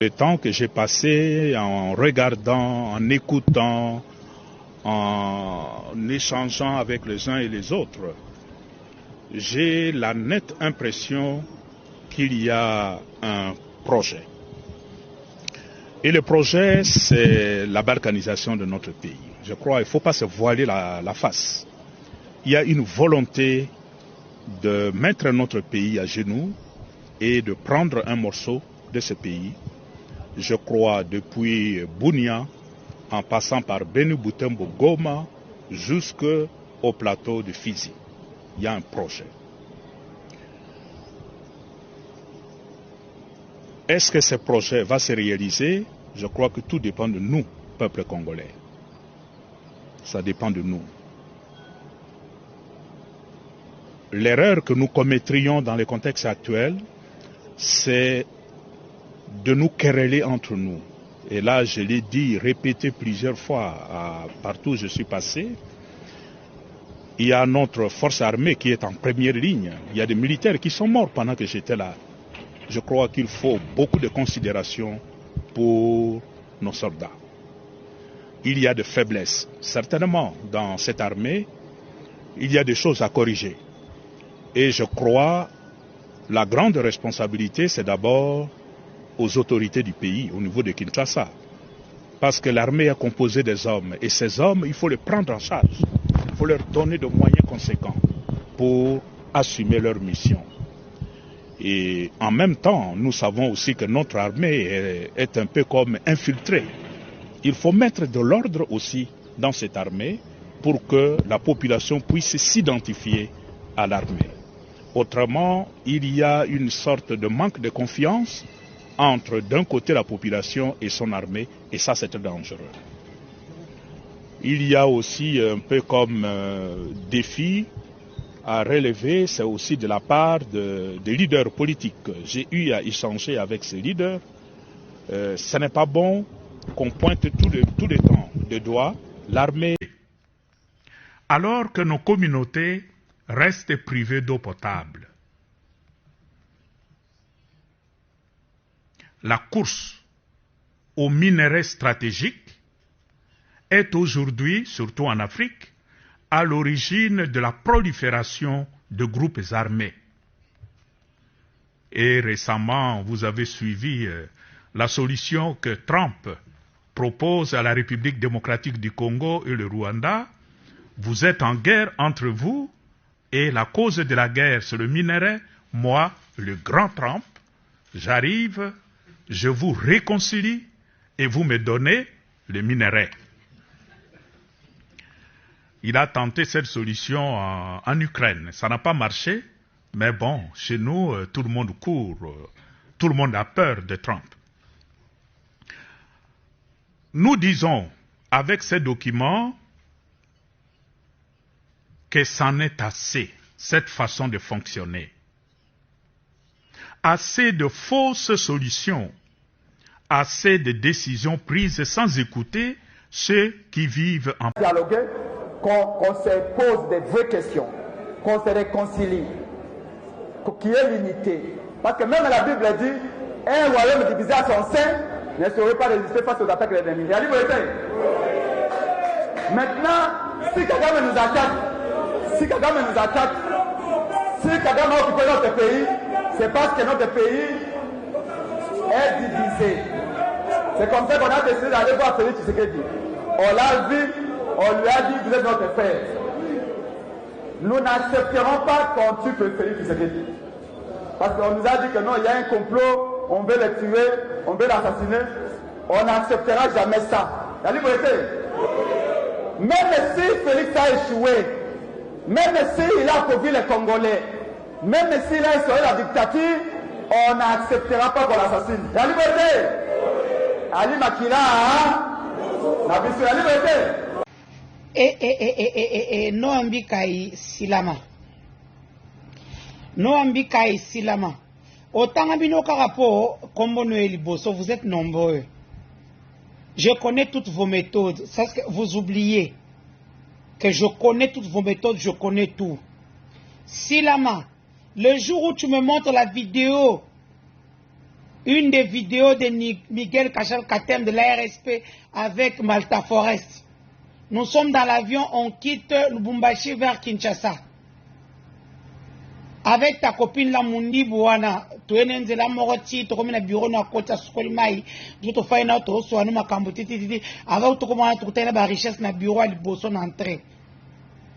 Le temps que j'ai passé en regardant, en écoutant, en échangeant avec les uns et les autres, j'ai la nette impression qu'il y a un projet. Et le projet, c'est la balkanisation de notre pays. Je crois qu'il ne faut pas se voiler la face. Il y a une volonté de mettre notre pays à genoux et de prendre un morceau de ce pays. Je crois depuis Bunia, en passant par Beni Butembo Goma, jusqu'au plateau de Fizi. Il y a un projet. Est-ce que ce projet va se réaliser? Je crois que tout dépend de nous, peuple congolais. Ça dépend de nous. L'erreur que nous commettrions dans le contexte actuel, c'est de nous quereller entre nous. Et là, je l'ai dit, répété plusieurs fois, partout où je suis passé, il y a notre force armée qui est en première ligne. Il y a des militaires qui sont morts pendant que j'étais là. Je crois qu'il faut beaucoup de considération pour nos soldats. Il y a de faiblesses. Certainement, dans cette armée, il y a des choses à corriger. Et je crois, la grande responsabilité, c'est d'abord aux autorités du pays, au niveau de Kinshasa. Parce que l'armée est composée des hommes. Et ces hommes, il faut les prendre en charge. Il faut leur donner de moyens conséquents pour assumer leur mission. Et en même temps, nous savons aussi que notre armée est un peu comme infiltrée. Il faut mettre de l'ordre aussi dans cette armée pour que la population puisse s'identifier à l'armée. Autrement, il y a une sorte de manque de confiance entre d'un côté la population et son armée, et ça c'est dangereux. Il y a aussi un peu comme défi à relever, c'est aussi de la part des leaders politiques. J'ai eu à échanger avec ces leaders. Ce n'est pas bon qu'on pointe tout le temps de doigt l'armée. Alors que nos communautés restent privées d'eau potable. La course aux minerais stratégiques est aujourd'hui, surtout en Afrique, à l'origine de la prolifération de groupes armés. Et récemment, vous avez suivi la solution que Trump propose à la République démocratique du Congo et le Rwanda. Vous êtes en guerre entre vous et la cause de la guerre, c'est le minerai. Moi, le grand Trump, j'arrive, je vous réconcilie et vous me donnez le minerai. Il a tenté cette solution en Ukraine. Ça n'a pas marché, mais bon, chez nous, tout le monde court. Tout le monde a peur de Trump. Nous disons, avec ces documents, que c'en est assez, cette façon de fonctionner. Assez de fausses solutions, assez de décisions prises sans écouter ceux qui vivent en... Dialoguer, qu'on se pose des vraies questions, qu'on se réconcilie, qu'il y ait l'unité. Parce que même la Bible dit, un royaume divisé à son sein ne saurait pas résister face aux attaques de l'ennemi. Il y a liberté. Maintenant, si Kagame nous attaque, si Kagame a occupé notre pays, c'est parce que notre pays est divisé. C'est comme ça qu'on a décidé d'aller voir Félix Tshisekedi. On l'a vu, on lui a dit, vous êtes notre frère. Nous n'accepterons pas qu'on tue Félix Tshisekedi. Parce qu'on nous a dit que non, il y a un complot, on veut le tuer, on veut l'assassiner. On n'acceptera jamais ça. La liberté. Même si Félix a échoué, même s'il a appauvri les Congolais, même s'il a instauré la dictature, on n'acceptera pas qu'on l'assassine. La liberté. Ali Makila, la liberté. Noambi Kai Silama. Noambi Kai Silama. Autant Abino Karapo, Kombonoeli Bosso, vous êtes nombreux. Je connais toutes vos méthodes. Ça, vous oubliez que je connais toutes vos méthodes, je connais tout. Silama, le jour où tu me montres la vidéo une des vidéos de Miguel Kachal Katem de l'ARSP avec Malta Forest. Nous sommes dans l'avion, on quitte Lubumbashi vers Kinshasa. Avec ta copine la Mundi Bouana, tu es né la Moroti, tu comme na bureau na kota Sukolmai, tu te fais na to so anu makambo titi, avant tu comment tu t'es na richesse na bureau à Liboso na entrée.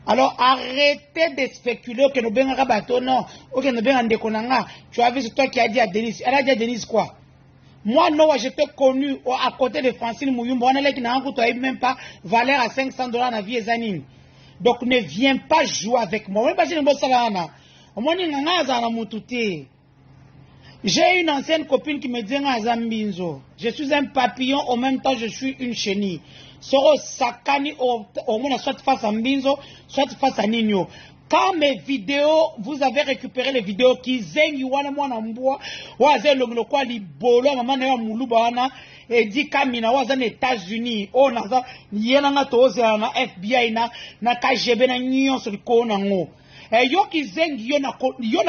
Alors arrêtez de spéculer que nous benga bateau non, ou que nous benga ndekonanga. Tu as vu c'est toi qui a dit à Denise. Elle a dit à Denise quoi? Moi non, j'étais connu à côté de Francine Mouyumbo, on est qui n'a même pas valeur à $500 na vie zanine. Donc ne viens pas jouer avec moi. Moi pas je ne bosse là na. J'ai une ancienne copine qui me dit Azambinzo. Je suis un papillon, en même temps je suis une chenille. Soro Sakani au moins soit face à Mbinzo, soit face à Nino. Quand mes vidéos, vous avez récupéré les vidéos qui zengi wana mwana mboa, waze lo kwa libolo mama na muluba wana et dit kamina waza aux États-Unis, o naza yena nga toze na FBI na KGB na nyonso likona ngo. Yo qui zengi yo na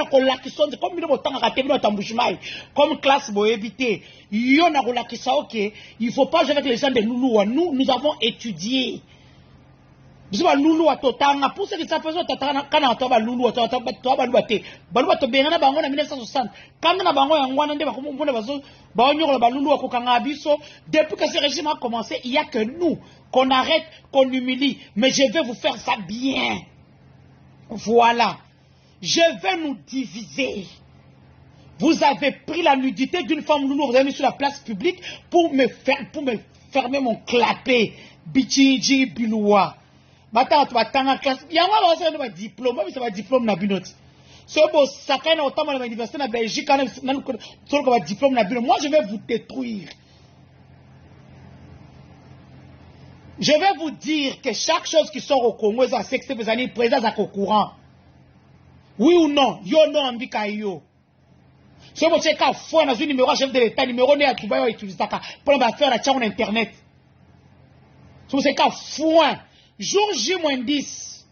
kolakisonze comme bino botanga katebino tambushimai comme classe boébité yo na kolakisa OK, il faut pas jouer avec les gens de Loulou. Nous avons étudié. Pour ceux qui savent pas, quand on a Loulou, on a Louaté. Balouato Bengana Bango en 1960. Quand on a Bango en Wanande, depuis que ce régime a commencé, il n'y a que nous qu'on arrête, qu'on humilie. Mais je vais vous faire ça bien. Voilà. Je vais nous diviser. Vous avez pris la nudité d'une femme Loulou, vous avez mis sur la place publique pour me fermer mon clapet. Bichiji Biloua. Maintenant, tu vas t'en classe. Il y a un diplôme, mais c'est un diplôme na binot. Ce beau sacan autant à l'université na Belgique, quand un diplôme na binot. Moi, je vais vous détruire. Je vais vous dire que chaque chose qui sort au Congo, c'est que vous allez présenter au courant. Oui ou non? Yo non ambika yo. Ce beau c'est qu'à fois dans un numéro chef de l'État, numéro né à Dubaï, utilise ça pour faire la chaîne internet. Ce c'est qu'à fois. Jour J-10,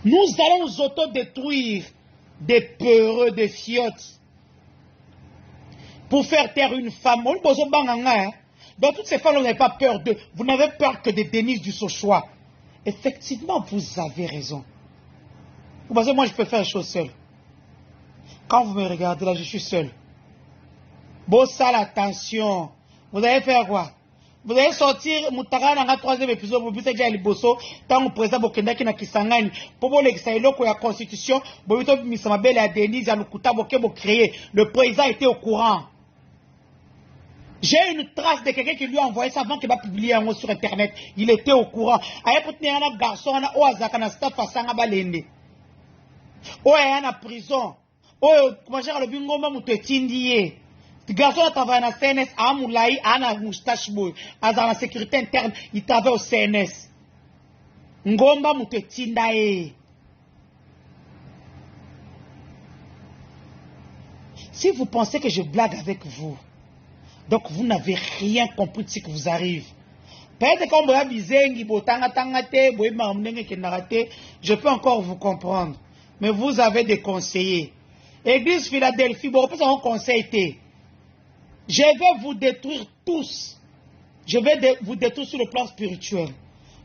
nous allons nous autodétruire des peureux, des fiottes, pour faire taire une femme. Dans toutes ces femmes, vous n'avez pas peur d'eux. Vous n'avez peur que des Denise du Sochois. Effectivement, vous avez raison. Vous pensez, moi, je peux faire les choses seul. Quand vous me regardez là, je suis seul. Bon, ça, attention. Vous allez faire quoi? Vous allez sortir Moutara dans le troisième épisode, vous avez déjà Liboso, tant que le président Bokendaki na Kisangani, pour vous l'examen de la constitution, vous avez mis sa belle à Denise, à Lukuta, vous créer. Le président était au courant. J'ai une trace de quelqu'un qui lui a envoyé ça avant qu'il va publier un mot sur internet. Il était au courant. Aïe, pour tenir un garçon, on a Oazaka, na stade Fasanga Balende. Oye, en prison. Oye, comment dire, le bingo, maman, tu es tindié. Le garçon a travaillé dans le CNS, à Moulaï, à la moustache, à la sécurité interne, il travaille au CNS. Ngomba Moutetindae. Si vous pensez que je blague avec vous, donc vous n'avez rien compris de ce qui vous arrive. Peut-être quand vous avez je peux encore vous comprendre. Mais vous avez des conseillers. Église Philadelphie, vous avez un conseil. Je vais vous détruire tous. Je vais vous détruire sur le plan spirituel.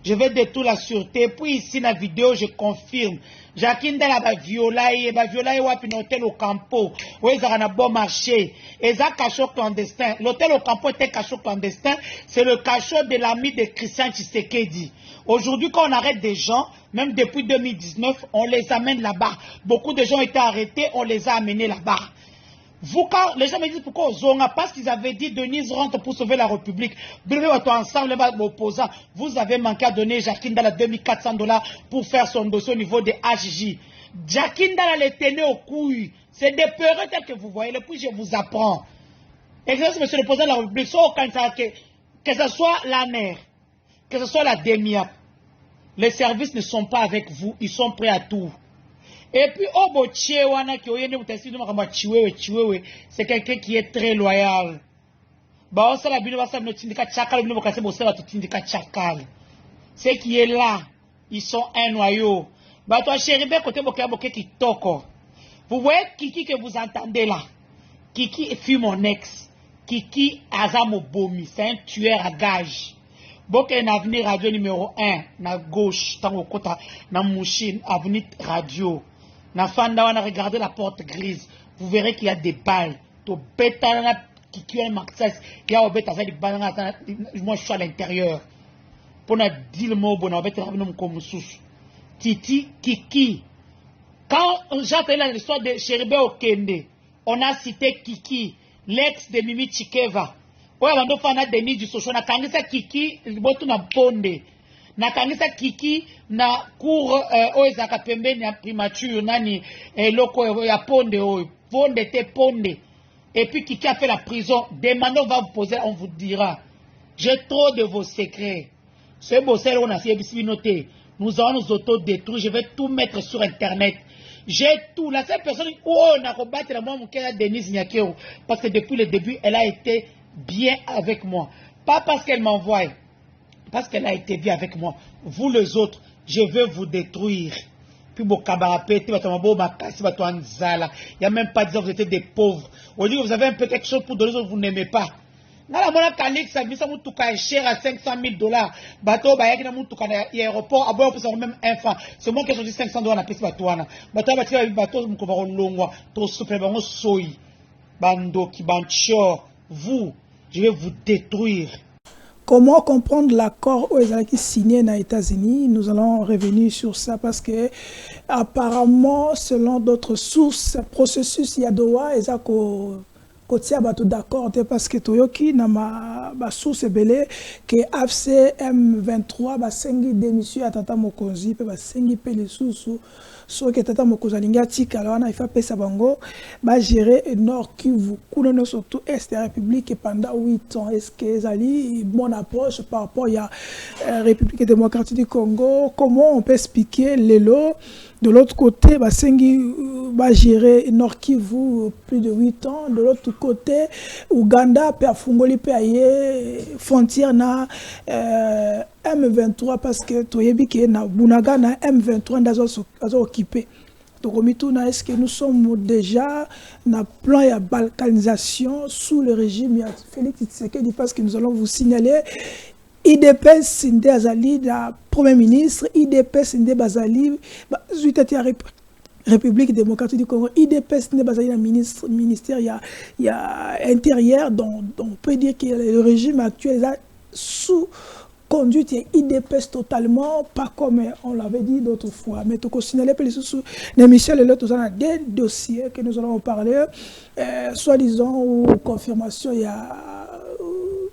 Je vais détruire la sûreté. Puis ici, dans la vidéo, je confirme. Jacqueline de la violaille, wapi l'hôtel au Campo. Où ils ont un bon marché. Et ça, cachot clandestin. L'hôtel au Campo était cachot clandestin. C'est le cachot de l'ami de Christian Tshisekedi. Aujourd'hui, quand on arrête des gens, même depuis 2019, on les amène là-bas. Beaucoup de gens ont été arrêtés, on les a amenés là-bas. Vous, quand les gens me disent pourquoi Zonga, parce qu'ils avaient dit Denise rentre pour sauver la République. Ensemble, opposants, vous avez manqué à donner Jacqueline Dala $2400 pour faire son dossier au niveau des HJ. Jacqueline Dala les tenait aux couilles. C'est des peureux tels que vous voyez. Et puis je vous apprends. Excellence, monsieur le président de la République, que ce soit la NER, que ce soit la DEMIAP, les services ne sont pas avec vous, ils sont prêts à tout. Et puis, c'est quelqu'un qui est très loyal. Ceux qui est là, ils sont un noyau. Vous voyez Kiki que vous entendez là. Kiki fut mon ex. Kiki Azamo Bomi, c'est un tueur à gage. Bon, un avenir radio numéro 1, na gauche, tango kota, na mouchine, avenir radio. Na fanda, on a regardé la porte grise. Vous verrez qu'il y a des balles. To beta, na Kiki, un maxas. Il y a au beta, ça, des balles, moi, je suis à l'intérieur. Pour na dire le mot, bon, on va être comme sous. Titi, Kiki. Quand j'ai entendu l'histoire de Cheribe Okende, on a cité Kiki, l'ex de Mimi Chikeva. Oya bando fana Denis du Socho na kangisa Kiki botu na ponde. Na kangisa Kiki na cour oezaka pembeni ya primature nani loko ya ponde oyo. Ponde te ponde. Et puis Kiki a fait la prison. Demandez, on va vous poser, on vous dira. J'ai trop de vos secrets. Ce bossel on a fait noter. Nous allons nous autodétruire. Je vais tout mettre sur Internet. J'ai tout. La seule personne où on a combattu la moi, mon cœur, Denise Nyakeo. Parce que depuis le début, elle a été bien avec moi. Pas parce qu'elle m'envoie. Parce qu'elle a été bien avec moi. Vous les autres, je veux vous détruire. Puis bon, il n'y a même pas dit que vous étiez des pauvres. On dit que vous avez un peu quelque chose pour donner, vous n'aimez pas. Dans la monnaie Calix, ça est cher à 500 000 $. Bateau, bah, il y a l'aéroport, à boire pour même un franc. C'est moi qui ai choisi 500 $. Bateau, bateau, bateau, bando qui banchor, vous, je vais vous détruire. Comment comprendre l'accord qui signé aux États-Unis? Nous allons revenir sur ça parce que apparemment, selon d'autres sources, le processus Yadoa est d'accord parce que Toyoki na ma source belé que AFC M23 ba sengi démission à Tata Mokonzi pe ba sengi pe les sous so que Tata Mokonzi linga tika alors na ifa pesa bango ba gérer Nord Kivu kunono surtout Est République pendant 8 ans. Est-ce que zali bonne approche par rapport à République démocratique du Congo? Comment on peut expliquer les lots? De l'autre côté, Basengi va gérer Nord Kivu plus de 8 ans. De l'autre côté, Ouganda, Perfungoli, Paye, frontière na M23 parce que Toyebi na Bunaga na M23 d'azo occupé. Donc est-ce que nous sommes déjà dans plan de balkanisation sous le régime de Félix Tshisekedi parce que nous allons vous signaler IDPS Sinde Azali, la Premier ministre, IDPS Sinde Bazali, République démocratique du Congo, IDPS Sinde Bazali, le ministère, il y a intérieur, donc on peut dire que le régime actuel est sous conduite IDPS totalement, pas comme on l'avait dit d'autres fois. Mais tout signaler sous l'émission, nous avons des dossiers que nous allons parler, soi-disant ou confirmation, il y a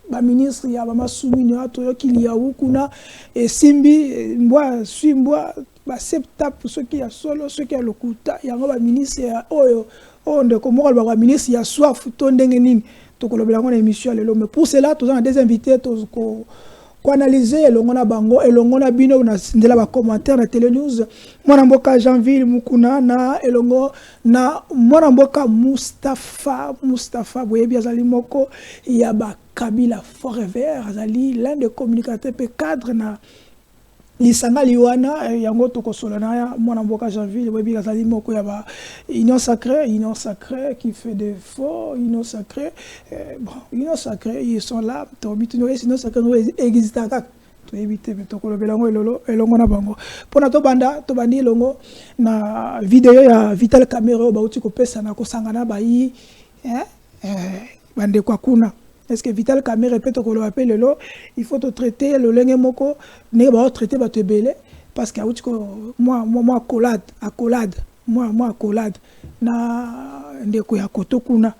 ba ministre ya ba masumini ato qu'il y a kuna et simbi mbwa swimbwa ba septa pour ceux qui a solo ceux qui a lokuta ya ba ministre oyo onde ko mo ba ministre ya soif to ndenge nini to ko lobela ngona émission lelo. Mais pour cela tous on des invités to ko analyser elongo na bango elongo na bino na ndela ba commentaire na télé news mwana mboka Janville Mukuna na elongo na mwana mboka Mustafa boyebi azali moko ya ba Kabila Forever azali l'un des communicateurs pe cadre na lisanga liwana yango toko solana ya mwana mboka Janville boyebi azali moko ya ba union sacrée qui fait des faux union sacrée union sacrée ils sont là to bitino union sacrée no existe kaka to éviter toko lobela ngo elongo na bango pona to bandi elongo na vidéo ya Vital Kamerhe ba uti ko pesa na ko sangana ba yi bande kwa kuna. Est-ce que Vital Kamerhe répète qu'on l'appelle le il faut te traiter le lengue moko ne ba traiter ba te belé parce que moi accolade na ndeko ya kotokuna.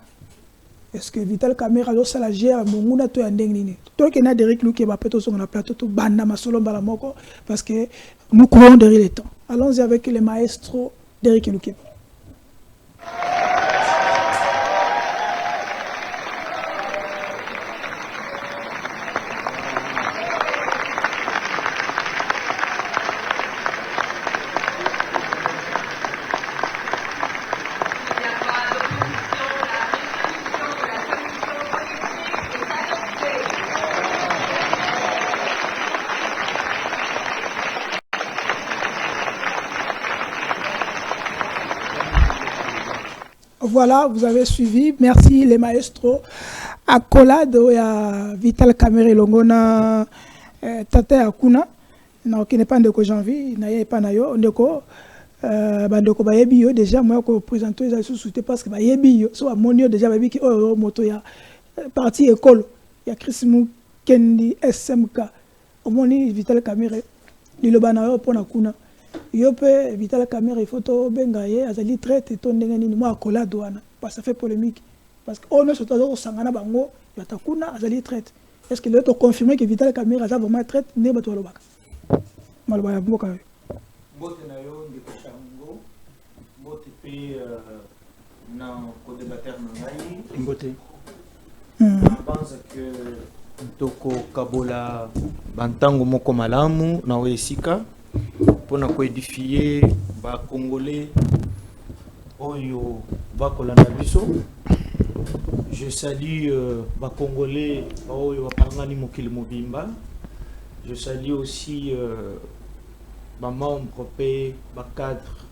Est-ce que Vital Kamerhe a la gère monguna to ya ndeng nini to ke na Derek Luke ba peto sur na plateau to banda masolo mbala moko parce que nous courons derrière le temps. Allons-y avec le maestro Derek Luke. Voilà, vous avez suivi. Merci les maestros. Accolade, il y a Vital Kamere Longona, Tate Akuna. Non, qui n'est pas de janvier, n'a pas nayo, ndeko bandeko ba yebi yo déjà moi ko présenter les sous-souté parce que ba yebi yo so amonio déjà ba bi ki moto ya parti école ya Chris Mukendi SMK omoni Vital Kamere lilo bana yo pona kuna yo pe Vital Kamere photo benga ye azali traite to ndenge nini moi akola douana parce que ça fait polémique parce que on ne se doit sangana bango ya takuna azali traite est-ce que le to confirmer que Vital Kamere a vraiment traite ne ba to lobaka malbaya mboka mbote na yo ndeko chango mbote pe na co-débatteur na ngai mbote pense que toko kabola bantango moko malamu na esika pona ko édifier ba congolais oyo ba kolanda biso. Je salue ba congolais oyo bapangani mokili mobimba. Je salue aussi membres et cadres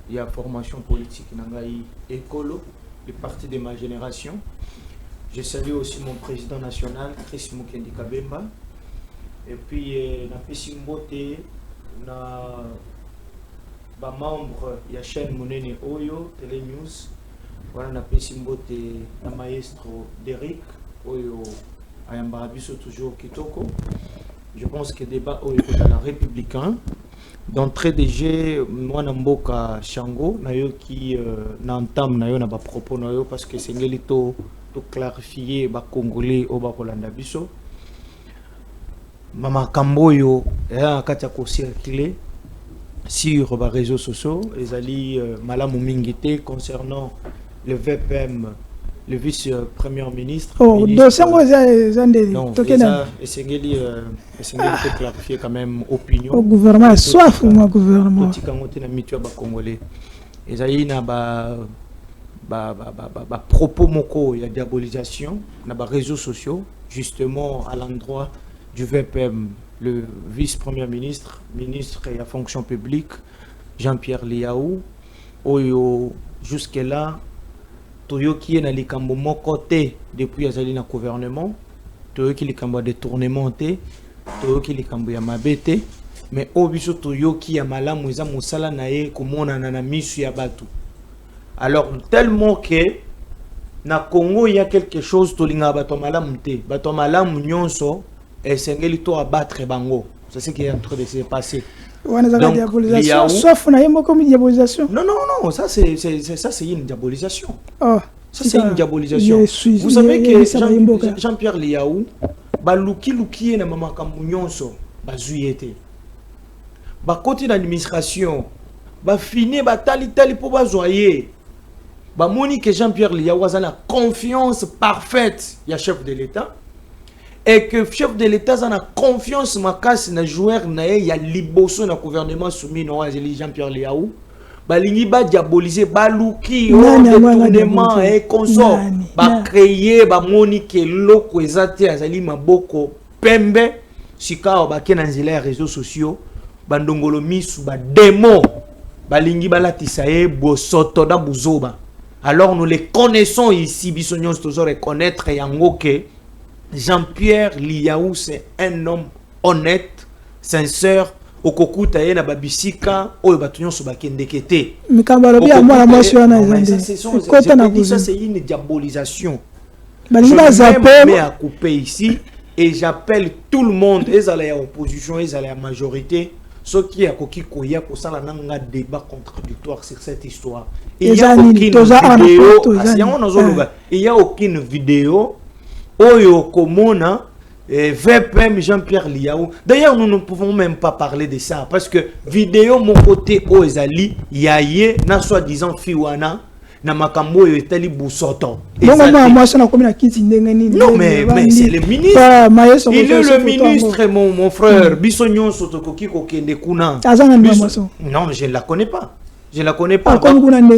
de la formation politique Nangaï Écolo, le parti de ma génération. Je salue aussi mon président national, Chris Mukendi Kabemba. Et puis, na Pessimbote, na membre de la chaîne Monene Oyo, Télé News. Voilà, na Pessimbote, na maestro Derek Oyo, Ayambarabiso toujours Kitoko. Je pense que le débat est dans la Républicain. D'entrée de jeu, moi, Namboka Chango, qui n'entame na propos parce que c'est to clarifier ba Congolais au Bakolanda biso. Mama Kamboyo a circulé sur les réseaux sociaux. Les alliés Malamu Mingité concernant le VPM. Le vice-premier ministre. Oh, dossier non, c'est peut clarifier quand même opinion. Au gouvernement, soif au gouvernement. Congolais. Et ça y a propos moko, il y a diabolisation, na ba réseaux sociaux, justement à l'endroit du VPM, le vice-premier ministre, ministre de la fonction publique, Jean-Pierre Liaou, oyo jusque-là. Toyoki na likambo mokote depuis azali na gouvernement toyoki likambo détournement te toyoki likambo ya mabete mais obiso toyoki ya malamu eza musala na ye komona na misu ya batu. Alors tellement que na Congo il y a quelque chose tolinga bato malamu te bato malamu nyonso esengeli to abattre bango. C'est ce qui est en train de se passer. Donc, diabolisation, sauf na yemo comme diabolisation. Non, ça c'est une diabolisation. Oh, ça c'est une diabolisation. Vous savez que Jean-Pierre Liaou, ba luki na mama kamunyonso, ba zuyete. Ba côté d'administration, ba fini ba tali pour ba zoyer. Ba moni que Jean-Pierre Liaou a la confiance parfaite ya chef de l'État. Et que le chef de l'État a confiance dans les joueurs qui ont liboso dans le gouvernement soumis à Jean-Pierre Liaou. Balingi ba diaboliser baluki détournement et consort ba créer ba monique loko ezate azali maboko pembe sika ba ke na nzela réseaux sociaux bandongolo misu ba démon balingi balatisa e bosoto da buzoba. Alors nous les connaissons ici bisognon toujours reconnaître yango que Jean-Pierre Liaou, c'est un homme honnête, sincère. Okokuta ye na babisika oyo batunyo so bakendekete. Ça c'est une diabolisation. Je mets à couper ici et j'appelle tout le monde, ils allaient à opposition, ils allaient à majorité, ceux qui a koki koya ko sala nanga débat contradictoire sur cette histoire. Il y a aucune vidéo Oyo Komona, VPM Jean-Pierre Liaou. D'ailleurs, nous ne pouvons même pas parler de ça parce que vidéo mon côté Ozali, Yaye, na soi-disant Fiwana, na makambo yo etali busoto. Non, mais c'est le ministre. Il est le ministre, mon frère. Bisognon Sotokoki Kokende Kuna. Non, mais je ne la connais pas. Je ne la connais pas.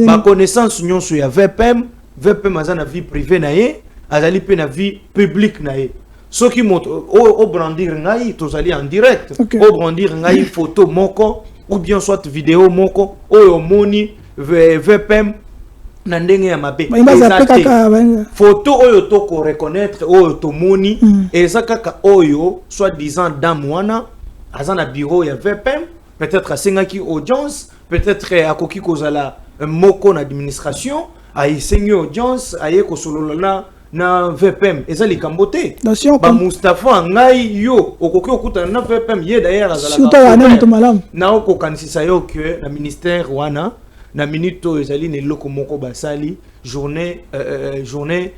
Ma connaissance, nous sommes à VPM. VPM a une vie privée. Azali pe na vie publique nae. Ce qui montre au brandir ngai tozali en direct. Au brandir ngai photo moko ou bien soit vidéo moko o moni VPM na ndenge ya mabe photo oyo to ko reconnaître oyo to moni eza kaka oyo soi-disant dame wana azana bureau ya VPM peut-être asengaki audience peut-être akoki kozala moko na administration ayisengi audience aye ko solola na VPM eza likambo te ba Mustafa ngai yo okoki okuta na VPM ye d'ailleurs azala na okokanisisa yo que na ministère wana na minute ezali ne loko moko basali journée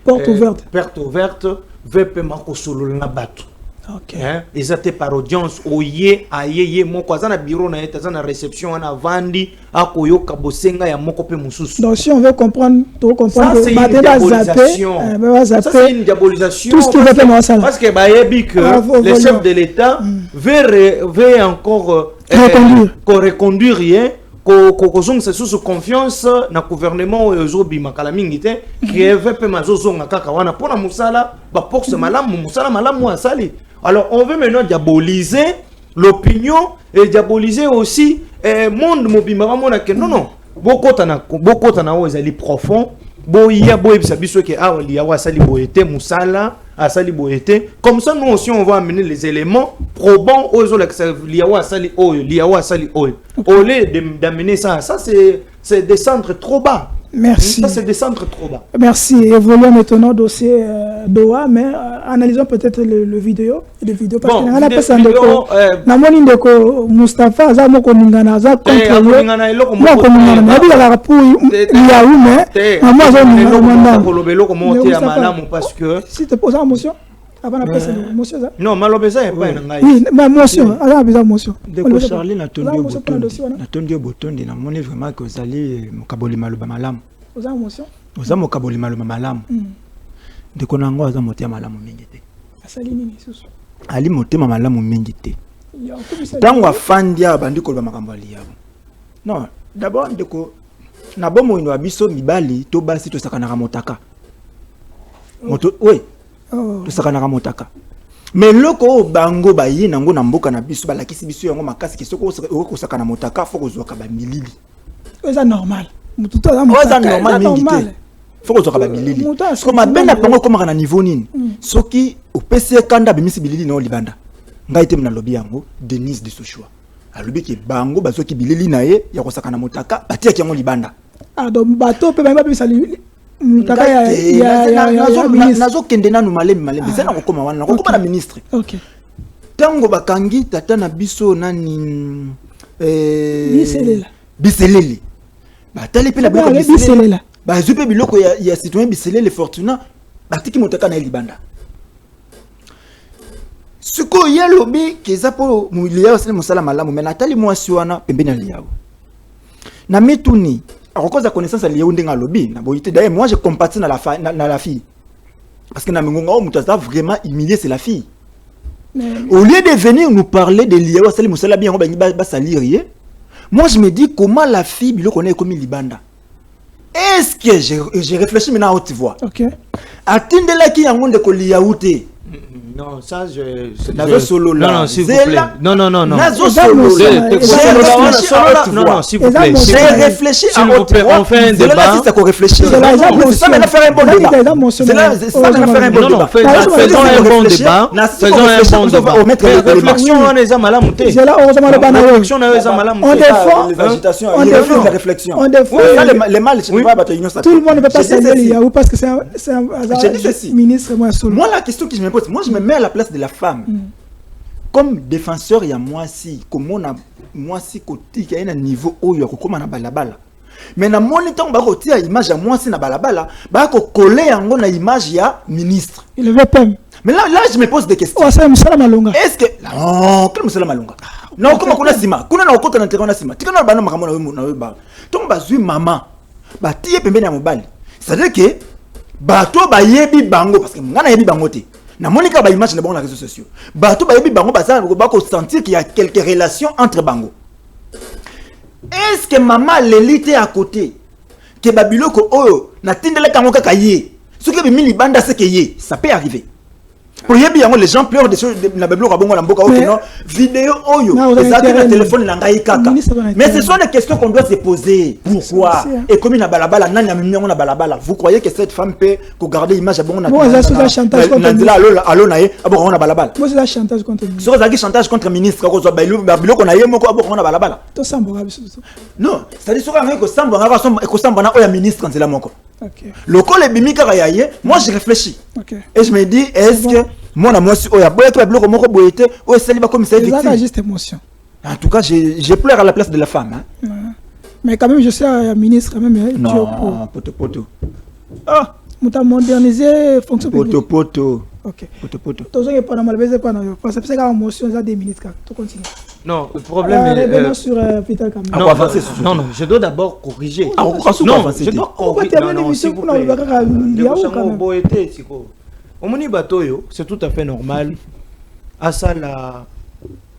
porte ouverte VPM ko solola na bato. OK. Ils étaient par audience oye ayeye moko azana bureau na eta na réception na vandi akoyo kabosenga ya moko pe mususu. Donc si on veut comprendre ça c'est une diabolisation. Ça c'est une diabolisation. Tout ce qui veut parce que bayebi que le chef de l'État veut encore reconduire rien ko c'est sous confiance na gouvernement ozobi makala mingi te qui veut pe mazozonga kaka wana pona musala ba force malamu musala malamu asali. Alors on veut maintenant diaboliser l'opinion et diaboliser aussi monde mobimba mona que non beaucoup tana ozali profond boya boyebisa biso ke awali ya wasali boyete musala asali boyete comme ça nous aussi on va amener les éléments probants aux liawa asali oyo liawa asali oyo au lieu d'amener ça c'est descendre trop bas. Merci. Ça c'est descendre trop bas. Merci. Évoluons maintenant au dossier Doha, mais analysons peut-être le vidéo parce bon, que na pesa ndeko na moni ndeko Mustafa za moko ningana za contre moko ningana na bi la pour ya mais moi zo ningana kolobelo comment te ya malamu parce que si te pose la motion avant la pesa motion ça non malobeza est pas ngai oui mais motion ala besoin motion ndeko Charlie na tondio botondi na moni vraiment que ozali mokaboli maloba malamu oza motion oza mokaboli maloba malamu ndeko nango aza motema malamu mingi te asali nini susu ali motema malamu mingi te tango afandia bandi koloba makambo ali yabo non d'abord ndeko na bomo ino abiso mibali to basi to sakana motaka moto oui to sakana motaka mais loko bango bayi nango na mboka na biso balakisi biso yango makasi kisoko ko sakana motaka faut ko zoka ba milili c'est normal mututo za normal mingi te faut ko zoka ba milili comme abena pango comme na niveau nini soki opese kanda bimisi bilili na libanda ngai te mna lobby yango Denise de Sochua alobi ke bango bazoki bilili na ye ya ko sakana motaka batia ki yango libanda donc bato pe ba bisali mutaka ya nazo kende nanu malembe zena ko koma wana ko koma na ministre. OK. Tango bakangi tata na biso nani biselele batali pe na biselele ba zupe biloko ya citoyen biselele Fortuna batiki motaka na libanda. Suko ya lobi keza po muliya osele musala malamu mais natali mwasi wana pembeni aliyawo na mituni akokoza connaissance à lié ndenga lobby na boyité d'ailleurs moi je compatis na la fille parce que na mingonga o mutu vraiment humilier c'est la fille au lieu de venir nous parler de lié osele musala bien on ba salir moi je me dis comment la fille bilo connaît comme libanda est-ce que j'ai réfléchi maintenant à haute voix. OK atindela ki yango ndeko liyaouté. Non, ça Nazo solo là. Non, s'il vous plaît. Non. Nazo solo. Non, s'il vous plaît. J'ai réfléchi à haute voix. On fait un débat. C'est ça qu'on réfléchit. C'est ça maintenant faire un bon débat. C'est ça maintenant faire un bon débat. Faisons un bon débat. Faisons un bon débat. Réflexion on est à malamu té. C'est là heureusement le banane. Réflexion on est à malamu. On défend l'agitation, on défend la réflexion. On défend les mal, je ne pas battre union. Tout le monde ne peut pas saluer Liaou parce que c'est un ministre moi solo. Moi la question que je me pose, moi je me mets à la place de la femme. Comme défenseur, il y a moi si, comme on a moi si côté qui a un niveau haut, il y a comme on a balabala. Mais dans mon temps, bah côté à image à moi si na balabala, bah qu'on coller en gros na image ya ministre. Il veut pas. Mais là je me pose des questions. Oh c'est Moussala Malonga. Est-ce que non, quel Moussala Malonga? Non, comment qu'on a sima? Qu'on a au côté d'intérêt on a sima. Tu connais pas non maman na ba. Donc bah zui maman, bah tiye pembe na mobile. C'est-à-dire que bah toi bah yebi bango parce que ngana yebi bango te. Na monika ba image na bango na réseaux sociaux. Bato ba yebi bango baza ba ko sentir qu'il y a quelques relations entre bango. Est-ce que maman l'élite à côté que babiloko oyo na tindela kango kaka yé. Ce que bimi libanda c'est que yé, ça peut arriver. Pour y bien les gens pleurent des choses na bablo kabongo na mboka non vidéo oyo les téléphone na ngai kaka. Mais ce sont des questions qu'on doit se poser. Pourquoi? Et comme na balabala nani amimi na balabala. Vous croyez que cette femme peut garder image bongo na ça chantage contre allo na ye abo na balabala. Moi c'est chantage contre ministre. So ça chantage contre ministre ko zo babilo ko na ye moko abo na balabala. To sambo non, ça dit soka ngako sambo ngako ko sambo na oya ministre quand c'est la moko. OK. Le col est bimika yaye, moi je réfléchis. OK. Et je me dis est-ce que moi si oya boya to babilo ko moko boyete o sali ba comme ça victime. C'est juste émotion. En tout cas, je pleure à la place de la femme hein. Mais quand même je suis un ministre quand même non, poto. Ah, on t'a modernisé fonction publique. Poto. OK. Poto. Toujours il pas normal baiser pas non parce que c'est quand émotion ça des minutes tout continue. Non, le problème est sur Vital Kamerhe. Non, je dois d'abord corriger. Non, je dois corriger. Non, s'il vous plaît. Omoni batoyo, c'est tout à fait normal. À ça la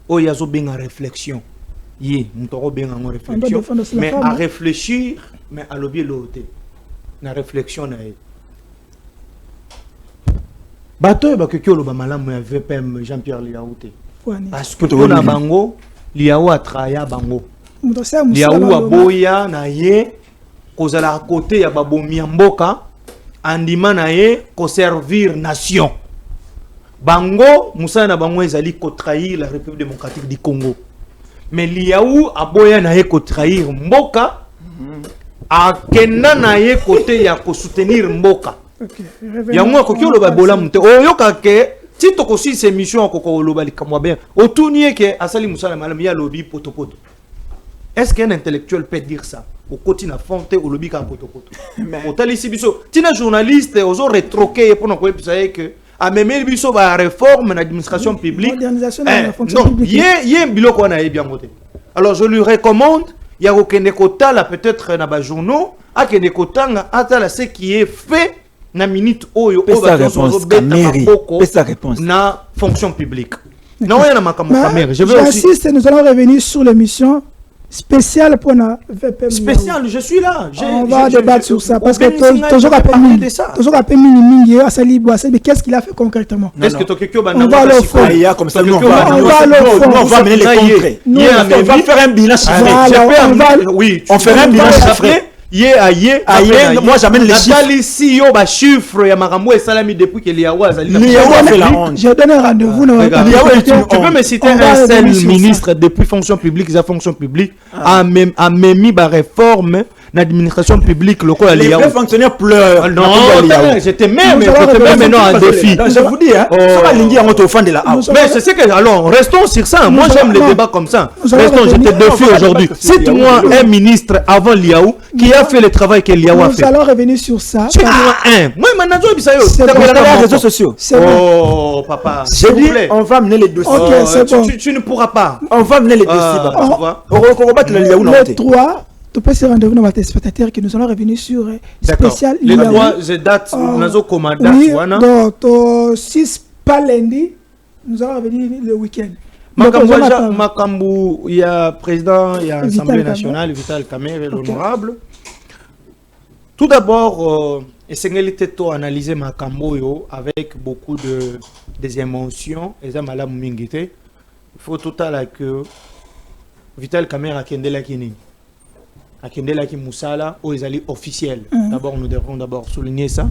oyazo bien en réflexion. Yé, m'toro bien en réflexion. Mais à réfléchir, mais à l'objet l'autre. Na réflexion na e. Batoyo ba que lo ba malamu ya VPM Jean-Pierre Liaouté. Parce que on a bango, Liaou a traya bango. Liaou a boya na ye, kozala à côté ya babomi mboka. Andima na ye ko servir nation. Bango Moussa na bango ezali ko trahir la République démocratique du Congo. Mais Liaou aboya na ye ko trahir mboka. A kenda na ye côté ya ko soutenir mboka. Yango ko kyo lo ba bola mute. Oyo ka ke ti to ko si ces missions ko ko lo ba likamwa bien. Otunie ke asali Moussa na malam ya lobi potopoto. Est-ce qu'un intellectuel peut dire ça? Au quotidien fonte au lobby ka potopoto. Au tali biso tina journaliste aux rétroqué pour nous que a même biso ba réforme l'administration publique. Modernisation de la fonction publique. Yé biloko na bien voté. Alors je lui recommande il y a aucun kota là peut-être na ba journaux a kene kotanga atala ce qui est fait na minute oyo sa réponse na fonction publique. Non il y a makambo Kamerhe. J'insiste, nous allons revenir sur l'émission spécial pour la VPM. Spécial, je suis là. On va débattre sur ça parce que toujours après Mini à Salibo, qu'est-ce qu'il a fait concrètement? Est-ce que Tokyo on va le faire comme ça, on va mener les contrées. On va faire un bilan chiffré. Oui, on fera un bilan chiffré. Moi j'amène les chiffres. Chiffres ya makambo et salami depuis que Liaou a fait la honte. J'ai donné rendez-vous. Tu peux me citer un seul ministre depuis fonction publique, la fonction publique a même mis la réforme l'administration publique locale. Les vrais fonctionnaires pleurent. Non, j'étais même maintenant un défi. Je vous dis, mais c'est ce que, alors, restons sur ça. Moi, j'aime les débats comme ça. Restons, je te défie aujourd'hui. Cite-moi un ministre avant Liaou qui a fait le travail que Liaou a fait. Nous allons revenir sur ça. Cite-moi un. Moi, maintenant, c'est les réseaux sociaux. Oh, papa. J'ai dit, on va mener les dossiers. Tu ne pourras pas. On va mener les dossiers. On va battre le Liaou. Les trois. Tu peux se rendez-vous dans votre spectateur que nous allons revenir sur spécial. Les trois dates, nous commandé. Oui, donc 6 pas lundi, nous allons revenir le week-end. Makambu, il y a président, il y a Assemblée nationale, Vital Kamerhe, l'honorable. Tout d'abord, essayez de analyser Makambu avec beaucoup des émotions. Et ça, Madame Mingite, il faut tout à l'heure que Vital Kamerhe a kendela kini. Akendela ki Moussala ou ezali officiel. D'abord nous devons d'abord souligner ça.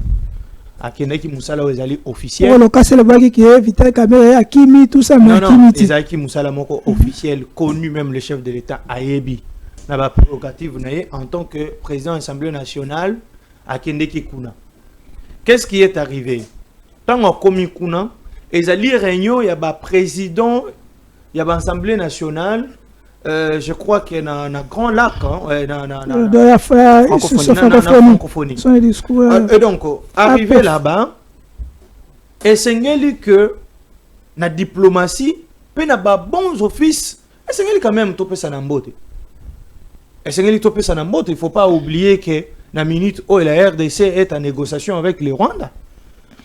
Akendela ki Moussala ou ezali officiel. Oh le cas c'est le bagage qui est Vital Kamerhe Akimi tout ça mais non ezali ki Moussala moko officiel connu même le chef de l'État Ayebi. Na ba prérogative naie en tant que président de l'Assemblée nationale Akendela ki kuna. Qu'est-ce qui est arrivé? Tant on komi kuna ezali réunion ya ba président ya ba Assemblée nationale. Je crois qu'il y a un grand lac la francophonie. Et donc, arrivé là-bas, et c'est que la diplomatie, il y a bons offices, et c'est quand même topé ça n'ambote. Et c'est topé ça n'ambote. Il ne faut pas oublier que la minute où la RDC est en négociation avec le Rwanda.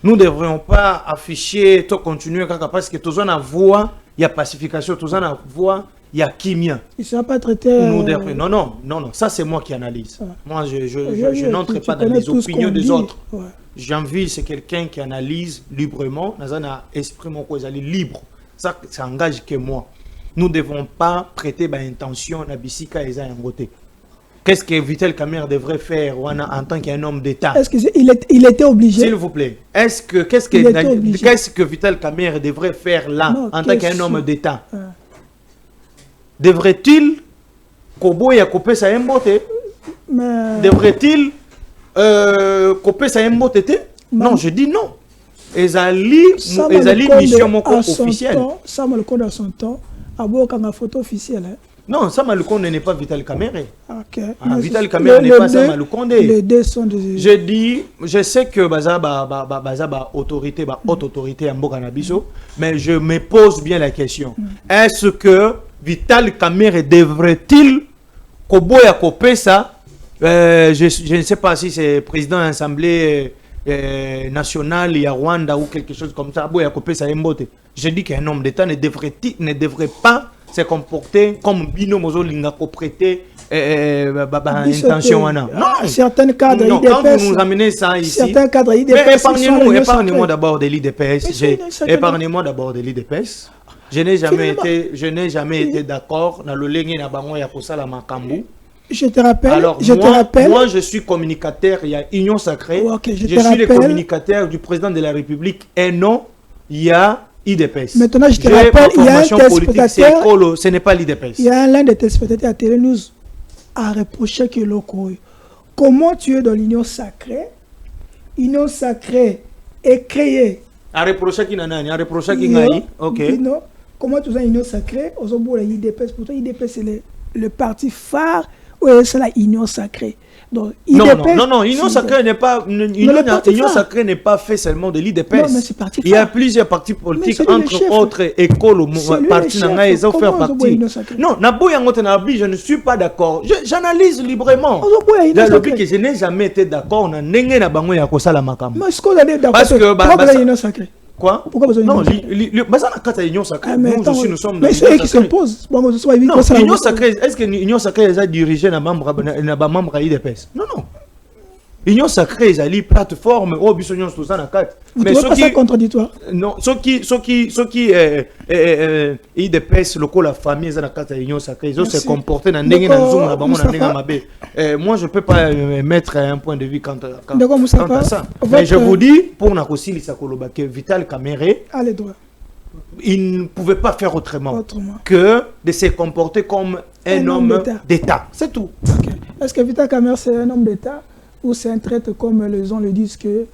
Nous ne devrions pas afficher, tout continuer, parce que tout ça, il y a pacification, tout ça, il il y a Kimia. Il ne sera pas traité. Non, ça c'est moi qui analyse. Moi, je n'entre pas dans les opinions des autres. Ouais. Jean-Ville, c'est quelqu'un qui analyse librement. Dans un esprit libre. Ça engage que moi. Nous ne devons pas prêter intention à Bissika et Zayambote. Qu'est-ce que Vital Kamerhe devrait faire en tant qu'un homme d'État? Est-ce qu'il était obligé? S'il vous plaît. Qu'est-ce que Vital Kamerhe devrait faire là en tant qu'un homme d'État? Devrait-il couper sa mbote? Devrait-il couper sa mbote? Non, je dis non. Ezali mission officielle. Ça me le compte à son temps. Aboka ma photo officielle. Non, Sama Lukonde n'est pas Vital Kamerhe. Okay. Vital Kamerhe n'est pas Sama Lukonde. Les deux sont des... Je sais que haute autorité en Bokanabiso, mais je me pose bien la question. Est-ce que Vital Kamerhe devrait-il Koboya Kopesa, je ne sais pas si c'est président de l'Assemblée nationale il y a Rwanda ou quelque chose comme ça, Boya Kopesa Mbote. Je dis qu'un homme d'État ne devrait pas se comporter comme Bino Mozo Lingako prêter intention. Non, certains cadres non, quand vous nous amenez ça ici, certains cadres IDPS, épargnez-moi d'abord de l'IDPS. Épargnez-moi d'abord de l'IDPS. Je n'ai jamais été d'accord dans le Lengi na bango ya kosala makambu. Je te rappelle. Alors, moi, je suis communicateur, il y a Union Sacrée. Okay, je suis le communicateur du président de la République et non, il y a IDPS. Maintenant, je te rappelle, il y a un téléspectateur. Ce n'est pas l'IDPS. Il y a l'un des téléspectateurs à Télé News a reproché que l'Okoyo. Comment tu es dans l'Union Sacrée? L'Union Sacrée est créée. A reproché qui n'a rien, a reproché qui n'a rien. Ok. Non. Comment tu es dans l'Union Sacrée? Aux hommes de l'IDPS. Pourtant, l'IDPS, c'est le parti phare. Oui, c'est la Union Sacrée. Donc, non, Union Sacrée n'est pas. Union Sacrée n'est pas fait seulement de l'IDPS. Il y a plusieurs partis politiques, entre autres écoles, partis n'angaïs, ils ont fait partie. Non, je ne suis pas d'accord. J'analyse librement. Je n'ai jamais été d'accord. Parce que. Quoi? Pourquoi besoin non, l'Union Sacrée. Nous sommes mais c'est eux qui s'imposent. Non, l'Union Sacrée, est-ce que l'Union Sacrée est dirigée par membre de l'IDPS? Non. L'Union Sacrée est une plateforme. Oh, bisognon tout ça na carte. Mais ce qui est contradictoire. Non, ce qui IDPS local la famille est dans la carte de l'Union Sacrée. Ils se comporter dans dengue dans zoom na bango na dengue mabe. Moi je peux pas mettre un point de vue quant à ça. Mais je vous dis pour na kosi lisakoloba que Vital Kamerhe allez droit. Il ne pouvait pas faire autrement que de se comporter comme un homme d'État. C'est tout. Okay. Est-ce que Vital Kamerhe c'est un homme d'État? Ou c'est un traître comme les gens le disent que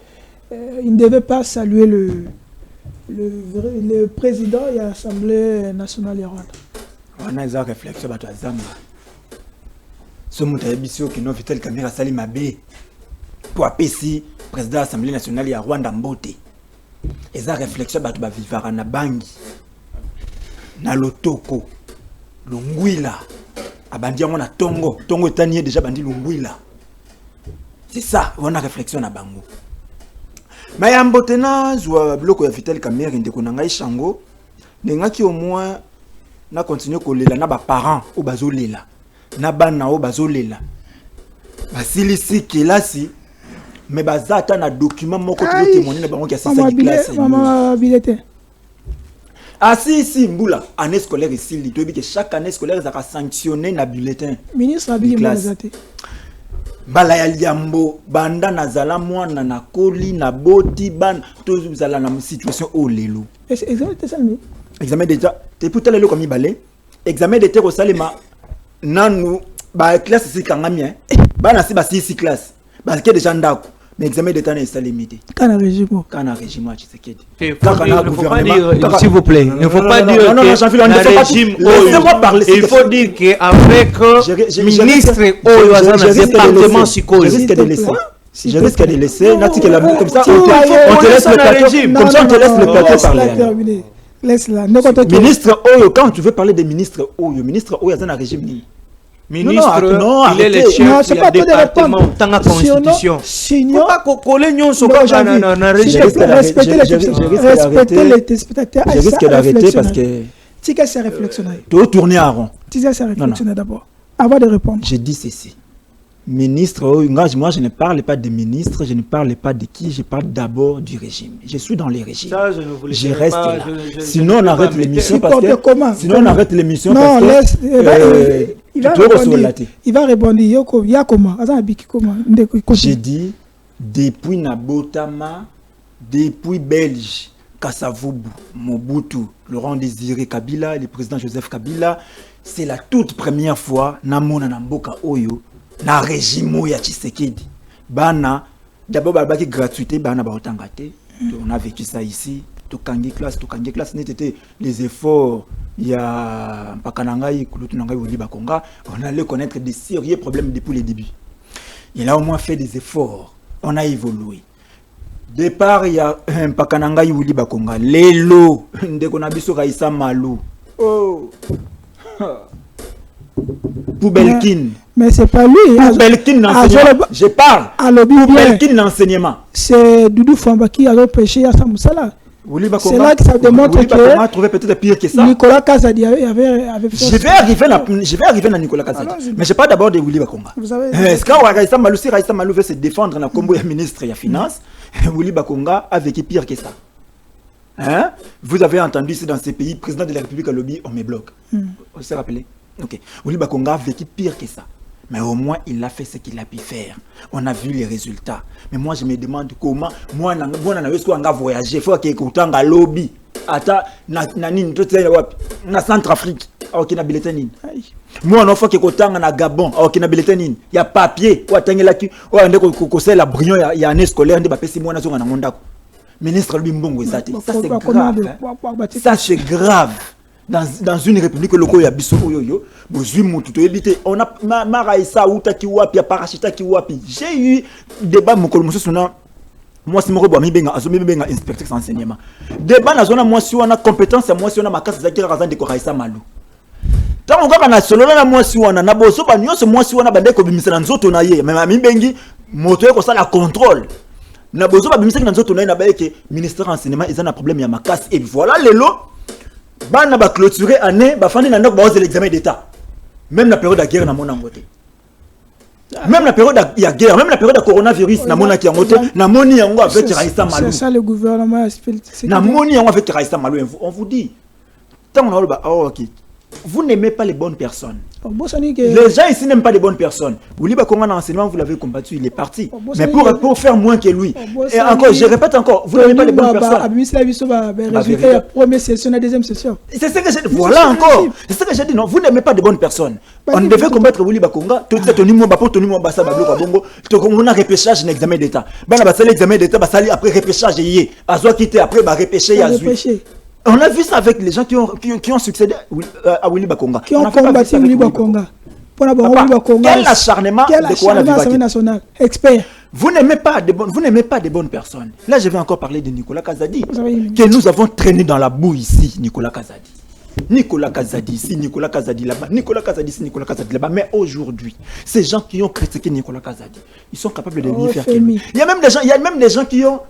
il ne devait pas saluer le président de l'Assemblée nationale Rwanda. On a une réflexion sur Zamba. Ce monde qui n'a Vital Kamerhe sali mabe pour appeler président de l'Assemblée nationale Rwanda Mbote. Et ça réflexion sur vivara na bangi na lotoko lungwila abandi yango na tongo etanie déjà bandi lungwila. C'est ça, on a réflexion à bango. Mais en botena, je bloc ya Vital Kamerhe ndeko na ngai Shango, nenga ki au moins na continuer ko lela na ba parents o bazolela. Na bana o bazolela. Basilisi kelasi mais bazata na document moko to témoigner na bango ki asisa di classe. Maman bilete. Ah si mbula année scolaire ici, il doit que chaque année scolaire ça va sanctionner na bulletin. Ministre Abili Mazate. Bala ya liambo banda nazala mwana na koli na boti ban tous zala na situation au lelo. Examen de salmi. Examen déjà te puta lelo comme balé. Examen de terre salima nanu ba classe si kangamien. Bana si ba si classe. Parce que déjà ndako. Mais examen d'état n'est pas limité. Quand un régime tu sais qu'il s'il vous plaît, il ne faut pas dire que régime il faut dire qu'avec ministre département psychologique. Je risque de laisser comme ça on te laisse le plateau comme ça on te laisse le plateau parler. Laisse-la. Ministre Oyo, quand tu veux parler des ministres Oyo, ministre Oyo dans un régime ni ministre, il est le chef du département dans la constitution. Sinon, respecter les téléspectateurs. Je risque d'arrêter parce que Tu qu'est-ce que réflexionner? Tu tourner à rond. Tu sais, c'est réflexionner d'abord. Avant de répondre. Je dis ceci. Ministre, moi je ne parle pas des ministres, je ne parle pas de qui, je parle d'abord du régime. Je suis dans les régimes. Ça, je reste là. Sinon on arrête l'émission parce que... Sinon on arrête l'émission parce que... Il va répondre. Il y a comment? J'ai dit, depuis Nabotama, depuis Belge, Kassavoubou, Mobutu, Laurent Désiré Kabila, le président Joseph Kabila, c'est la toute première fois Namona Namboka Oyo, na régime ya Tshisekedi. Bana, d'abord balbaki gratuité, bana ba otangate. On a vécu ça ici. Tokangi classe, n'était les efforts. Il y a Pakanangaï, Kulutunangaï, Woliba Konga. On allait connaître des sérieux problèmes depuis le début. Il a au moins fait des efforts. On a évolué. Départ, il y a Pakanangaï, Woliba Konga. Lélo, Ndekonabiso Raïssa Malou. Oh! Poubelkin. Mais c'est pas lui. Poubelkin l'enseignement. Je parle. Poubelkin l'enseignement. C'est Doudou Famba qui a pêché à Samoussala. C'est là que ça démontre que trouvé peut-être pire que ça. Nicolas Kazadi avait fait. Je vais arriver à Nicolas Kazadi. Mais je parle d'abord de Willy Bakonga. Vous savez. Est-ce que Raïssa Malou veut se défendre dans le combo du ministre et la finance? Willy Bakonga a vécu pire que ça. Hein? Vous avez entendu ici dans ces pays, président de la République à lobby, on me bloque. Vous s'est rappelé? Ok. Willy Bakonga a vécu pire que ça. Mais au moins, il a fait ce qu'il a pu faire. On a vu les résultats. Mais moi, je me demande comment... Moi, je vais voyager. Il faut que je sois lobby. Attends, na Centrafrique. Ok, na bulletin. Moi, il faut que je sois na Gabon. Ok, na bulletin. Il y a papier. La brillant, il y a un scolaire. Ministre, lui, mbongo, ça c'est grave. Ça c'est grave. Dans une république locale, il y a biso yo on a Maraïsa ou Takiwapi, Parachita Kiwapi. J'ai eu débat moi c'est mon inspecteur d'enseignement. Débat dans zone moi si on a compétence moi si on a ma case Zakira Razan de Koraïsa Malou. Tant on a solo na moi si on a boso ba nyonso moi si on a bande ko bimisa nzoto na ye mais mibengi moto ko ça la contrôle. Na boso ba bimisa nzoto na ye na ba ke ministère d'enseignement ils ont un problème ya ma casse et voilà les lots. Bana ba clôturer année ba fandi na ndako ba oser l'examen d'état. Même la période de guerre na mona ngote. Même la période de guerre, même la période de coronavirus na mona ki ngote, na moni yango avec Raïssa Malou. C'est ça le gouvernement a fait. Na moni yango avec Raïssa Malou, on vous dit. Tant on a ba OK. Vous n'aimez pas les bonnes personnes. Les gens ici n'aiment pas les bonnes personnes. Vous l'avez combattu l'enseignement, vous l'avez combattu, il est parti. Mais pour faire moins que lui. Et encore, je répète encore, vous n'aimez pas les bonnes personnes. Résultat, la première session, la deuxième session. C'est ce que j'ai dit. Voilà encore. C'est ce que j'ai dit. Non, vous n'aimez pas de bonnes personnes. On devait combattre Willy Bakonga. Tout ça, on a repêchage un examen d'état. L'examen d'état, après repêchage, après repêcher. On a vu ça avec les gens qui ont succédé à Willy Bakonga. Qui ont combattu Willy Bakonga. Quel acharnement de quoi national expert. Vous n'aimez pas de bonnes personnes. Là, je vais encore parler de Nicolas Kazadi. Que nous avons traîné dans la boue ici, Nicolas Kazadi. Nicolas Kazadi ici, Nicolas Kazadi là-bas. Nicolas Kazadi ici, Nicolas Kazadi là-bas. Mais aujourd'hui, ces gens qui ont critiqué Nicolas Kazadi, ils sont capables de mieux faire que lui. Il y a même des gens qui ont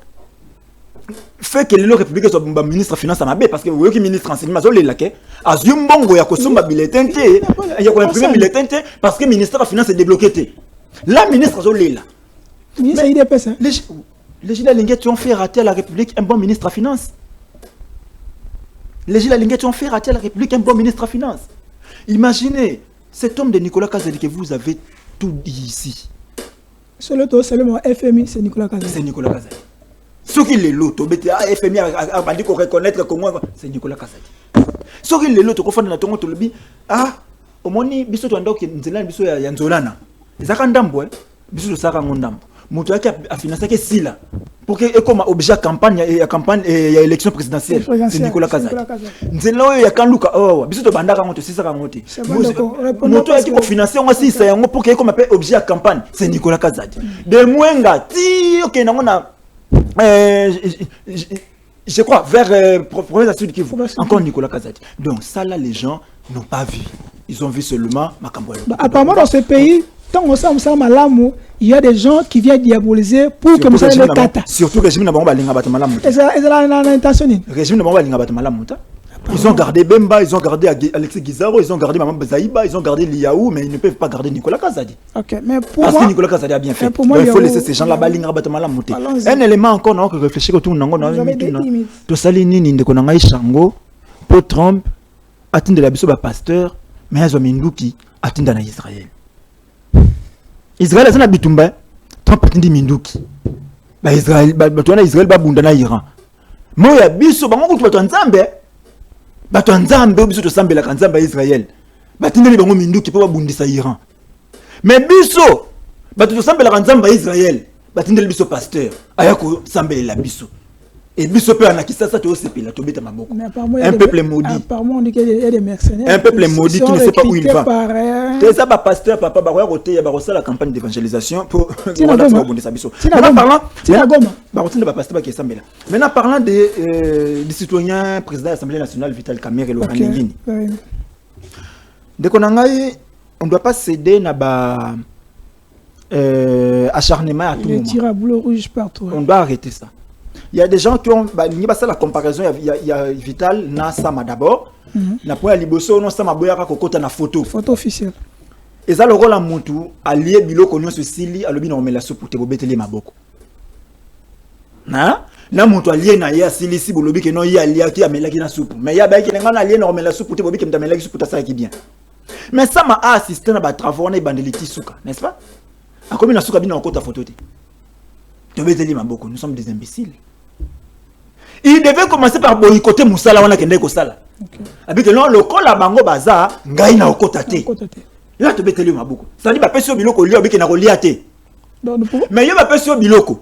fait que le républicain soit ministre de finance à Mabé parce que vous voyez que ministre enseignement zo le laqué azumbongo ya kosomba bulletin té ya ko imprimer bulletin té parce que ministère de finance est débloqué. La ministre zo le là. Mais IDPS hein. Les Gilles Linguet ont fait rater à la République un bon ministre de finance. Les Gilles Linguet ont fait rater à la République un bon ministre de finance. Imaginez cet homme de Nicolas Kazadi que vous avez tout dit ici. Seulement FMI c'est Nicolas Kazadi. C'est Nicolas Kazadi. Ce qui est l'autre, FMI a dit qu'on reconnaître comment c'est Nicolas Kazadi. Ce qui est l'autre, qu'on fait dans ton lobby, au moins, biso tuanda qui nzela biso ya nzolana. Ezaka ndambo biso saka ngondambo. Moto yake a financé que sila pour que comme objet campagne et élection présidentielle c'est Nicolas Kazadi. Nzela oyo ya kanluka biso to bandaka ngoto sisaka ngote. Moto yake ko financer ngo sisa yango pour que comme objet à campagne c'est Nicolas Kazadi. De mwenga ti OK na je crois vers province Sud Kivu encore Nicolas Kazadi. Donc ça là les gens n'ont pas vu. Ils ont vu seulement Makambouelo. Apparemment dans ce pays, tant on sait malamu, il y a des gens qui viennent diaboliser pour que Moussa le kata. Surtout régime na bango balinga bato malamu. Et ça l'intention. Régime na bango balinga bato malamu ta. Ils ont gardé Bemba, ils ont gardé Alexis Guizaro, ils ont gardé Maman Zaïba, ils ont gardé Liaou, mais ils ne peuvent pas garder Nicolas Kazadi. Ok, mais pour parce moi, que Nicolas Kazadi a bien fait. Pour moi, il faut laisser ces gens là-bas monter. Un élément encore, on a réfléchi que tout le monde to salini ni ndeko nanga Ishango, pour Trump, atteindre la biso ba pasteur, mais azo Minduki atteindre na Israël. Israël c'est na bitumba, Trump atteindre Minduki. Ba Israël, ba Israël ba bunda na Iran. Moya biso bango kutu bato nzambe. Bato nzambe biso to sambela ka nzambe Israël. Batindeli bango Minduki po babundisa Iran. Mais biso bato to sambela ka nzambe Israël. Batindeli biso pasteur. Ayako sambela biso. Et biso pe anakisa ça to sepela to beta maboko. Un peuple maudit. Apparemment on dit qu'il y a des mercenaires. Un peuple maudit qui ne sait pas où il va. C'est ça ba pasteur papa ba roté ya ba la campagne d'évangélisation pour bundisa biso. Maintenant parlant des citoyens président de l'Assemblée nationale Vital Kamerhe et Laurent Ningini. On ne doit pas céder na ba acharnement à tout moment. Les tirs à bouleau rouge partout. On doit arrêter ça. Il y a des gens qui ont la comparaison, il y a Vital na Sama d'abord. Na point liboso non Sama boyaka kokota na photo. Photo officielle. Et ça le rôle à Moutou, allié biloko nyo sili à l'obi na omela soupe pour te bobeteli maboko. Na Moutou allié na ya sili si bolobi ke non ya allié ki amela ki na soupe. Mais ya ba ki nga na allié na omela soupe pour te bobi ke mtamela ki soupe ta ça qui bien. Mais ça m'a assisté na ba travaux na bandeliti souka, n'est-ce pas? A combien na souka bina okota photo te. Te bobeteli maboko, nous sommes des imbéciles. Il devait commencer par boycotter Moussala wana kende ko sala. Avec non le kola bango baza ngai na okota te. Là te beteli maboko. Ça dit ba pesi biloko lié obiki na kolia te. Mais yo ba pesi biloko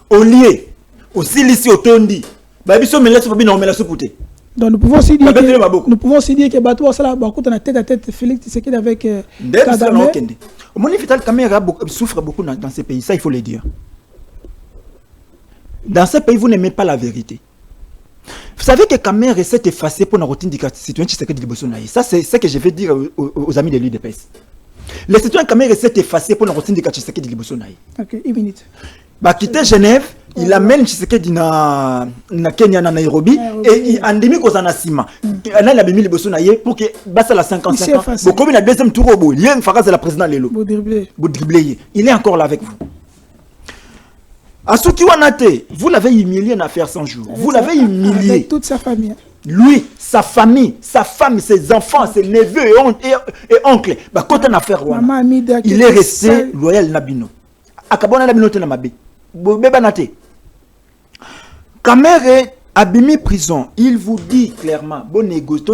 au lié au silisi otondi. Ba biso melatu ba bina omela souputé. Donc nous pouvons aussi dire que Batou Sala bakota na tête à tête Félix Tshisekedi avec Kagame. Moni Vital Kamerhe souffre beaucoup dans ces pays, ça il faut le dire. Dans ces pays vous n'aimez pas la vérité. Vous savez que Kamerhe s'est effacé pour la routine du citoyen Tshisekedi Liboso Naye. Ça, c'est ce que je vais dire aux amis de l'UDPS. Le citoyen Kamerhe s'est effacé pour la routine du Tshisekedi Liboso Naye. Ok, une minute. Bah, quitter Genève, il amène Tshisekedi na Kenya, na Nairobi, et il endémique aux Anasima. Il a mis Liboso Naye pour que basse la 55 ans. Bon, comme il a deuxième tour au bout, il y a une phrase de la présidente Lelo. Il est encore là avec vous. Asuki Wanate, vous l'avez humilié en affaire 100 jours. Vous l'avez humilié. Avec toute sa famille. Lui, sa famille, sa femme, ses enfants, ses neveux et oncles. Bah, quand on a affaire, il est resté loyal Nabino. Akabona Nabino te namabe. Beba nate. Kamerhe abimi prison. Il vous dit clairement, bon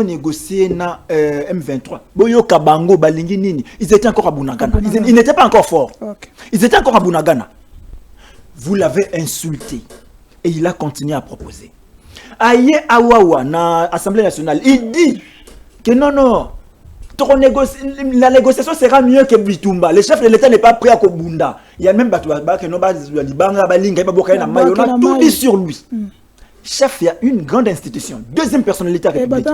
négocier na M23. Boyo Kabango, Balingi Nini. Ils étaient encore à Bunagana. Ils n'étaient pas encore forts. Ils étaient encore à Bunagana. Vous l'avez insulté et il a continué à proposer. Aye Awawa, na Assemblée nationale, il dit que non, la négociation sera mieux que Bitumba. Le chef de l'État n'est pas prêt à Kobunda. Il y a même Batouaba qui n'a pas tout dit sur lui. Chef, il y a une grande institution, deuxième personnalité république.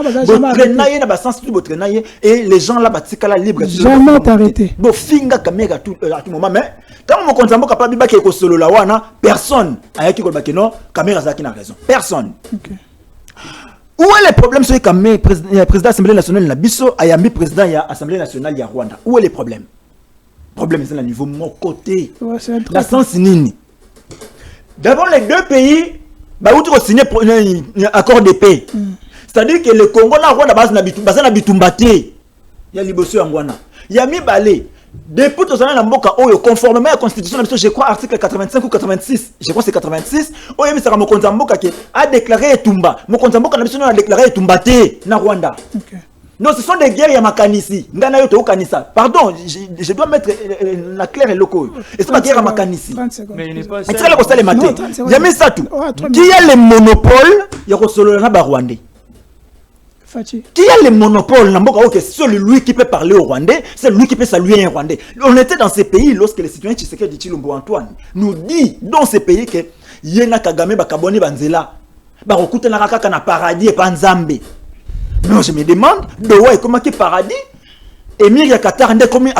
Et les gens là, libre. Jamais arrêté. Finga Kamerhe à tout moment. Mais quand on compte capable de solo la wana, personne a qui non, Kamerhe a raison. Personne. Où est le problème sur Kamerhe, président de l'Assemblée nationale de la Bisso, Ayami président de l'Assemblée nationale de Rwanda? Où est le problème? Le problème c'est au niveau de mon côté. La sens nini. D'abord les deux pays. Bah où tu as signé un accord de paix. C'est-à-dire que le Congo na Rwanda base na bitumbate. Ya liboso ngwana. Ya mi balé. Depuis tout ça na mboka oyo conformément à la constitution je crois article 85 ou 86. Je crois c'est 86. Oyo mi sera mokonza mboka qui a déclaré Etumba. Mokonza mboka na biso na déclaré Etumbate na Rwanda. Non, ce sont des guerres ya makanisi. Ngana yo to kanisa. Pardon, je dois mettre la claire et loco. Et c'est pas guerre à makanisi. Mais il n'est pas ça. C'est là que ça les matin. Il y a mis ça tout. Qui a le monopole ya ko solo na ba Rwandais. Qui a le monopole na mboka OK, c'est lui qui peut parler au Rwandais, c'est lui qui peut saluer un Rwandais. On était dans ces pays lorsque les citoyens Tshisekedi Tshilombo Antoine nous dit dans ces pays que yena Kagame bakaboni banzela. Ba rokuta na kaka na paradis et pas nzambe. Non, je me demande, comment qui paradis Emir Qatar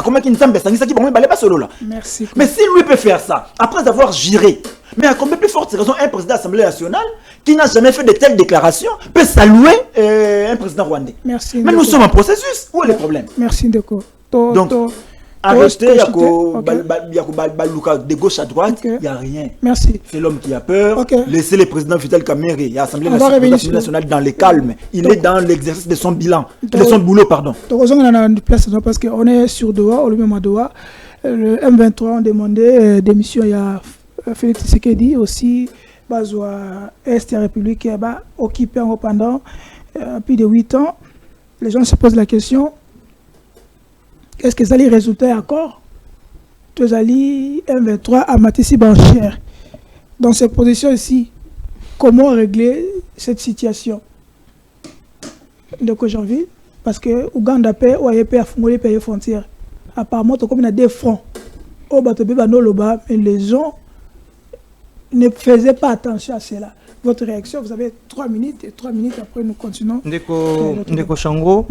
comment qui nzambe sangisa qui bon balé pas solo là. Merci. Mais si lui peut faire ça après avoir géré, mais à combien plus forte raison un président de l'Assemblée nationale qui n'a jamais fait de telles déclarations peut saluer un président rwandais. Merci. Mais nous sommes en processus. Où est le problème? Merci, Ndeko. Donc, arrêtez, il y a de gauche à droite, il n'y a rien. Merci. C'est l'homme qui a peur. Laissez le président Vital Kamerhe, il y a l'Assemblée nationale dans le calme. Il est dans l'exercice de son bilan, de son boulot, pardon. Donc, on a une place parce qu'on est sur Doha, on le même à Doha. Le M23 a demandé démission, il y a Félix Tshisekedi aussi, Bazoua Est la République qui a occupé pendant plus de 8 ans. Les gens se posent la question. Est-ce que ça allait résulter encore? Tous allés M23 à Matissi Banchère. Dans cette position ici, comment régler cette situation de Kojanville? Parce que Ouganda paie ou Ayepe a fondé payer frontières. Apparemment, comme il y a des fronts au bateau Loba, mais les gens ne faisaient pas attention à cela. Votre réaction, vous avez 3 minutes et 3 minutes après nous continuons. Ndeko Shango.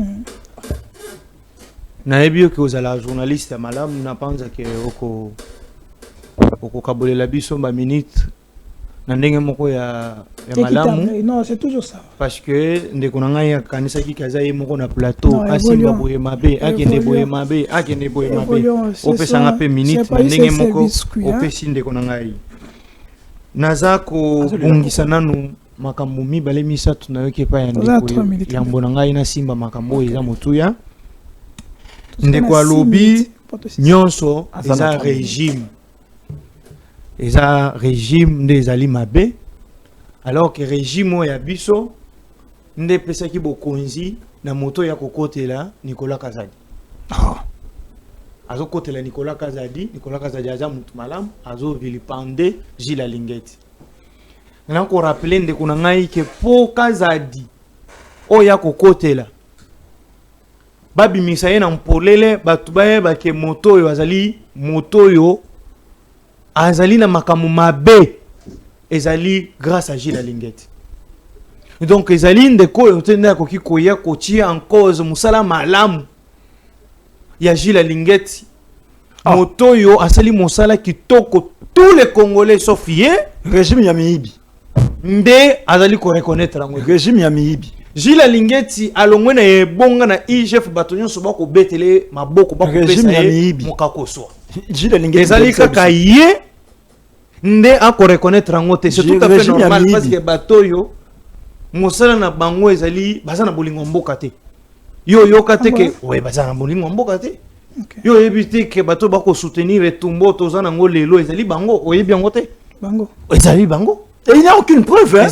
Naebi que vous allez la journaliste à Malam, n'a pas que au Kabole la biso ma minute. Nandenge moko ya Malamu. Non, c'est toujours ça. Parce que ndeko nanga kanisa ki kazaye moko na plateau asimba boye mabe, akende boye mabe, akende boye mabe. Opesa ngape minute ndenge moko opesi ndeko nanga yi. Naza ko bungisa nanu makambo mibale misatu na yoke pa ya ndeko ya mbona ngai na simba makambo eza motuya. Ndeko alobi nyonso eza régime. Eza régime des ali mabe. Alors que régime ya biso nde pesa ki bokonzi na moto ya kokotela Nicolas Kazadi. Azo kotela Nicolas Kazadi aza mutu malamu, azo vilipande Gilles Lingeti. Na ko rappeler ndeko na ngai ke po Kazadi oya kokotela babi misaye na mpolele batu baye ba ke moto yo azali moto yo azali na makamu mabe ezali grâce à Gilles Lingeti. Donc ezali ndeko yo tenda ko kikoya ko tia en cause musala malamu ya Gilles Lingeti. Moto yo asali musala kitoko tous les Congolais sauf ye régime ya miibi. Nde azali ko reconnaître ngo régime ya miibi. Gilles Lingeti alongwe na ebonga na IGF batonyo so bako betele maboko bako pesa ye mokakoso. Gilles Lingeti ezali kaka ye nde ako reconnaître ngo te c'est tout à fait normal parce que batoyo mosala na bango ezali baza na bolingo mboka te. Yo kate ke ouais baza na bolingo mboka te. Yo ebite ke bato bako soutenir etumbo tozana ngo lelo ezali bango oyebi yango te. Bango. Ezali bango. Et il n'y a aucune preuve. Hein?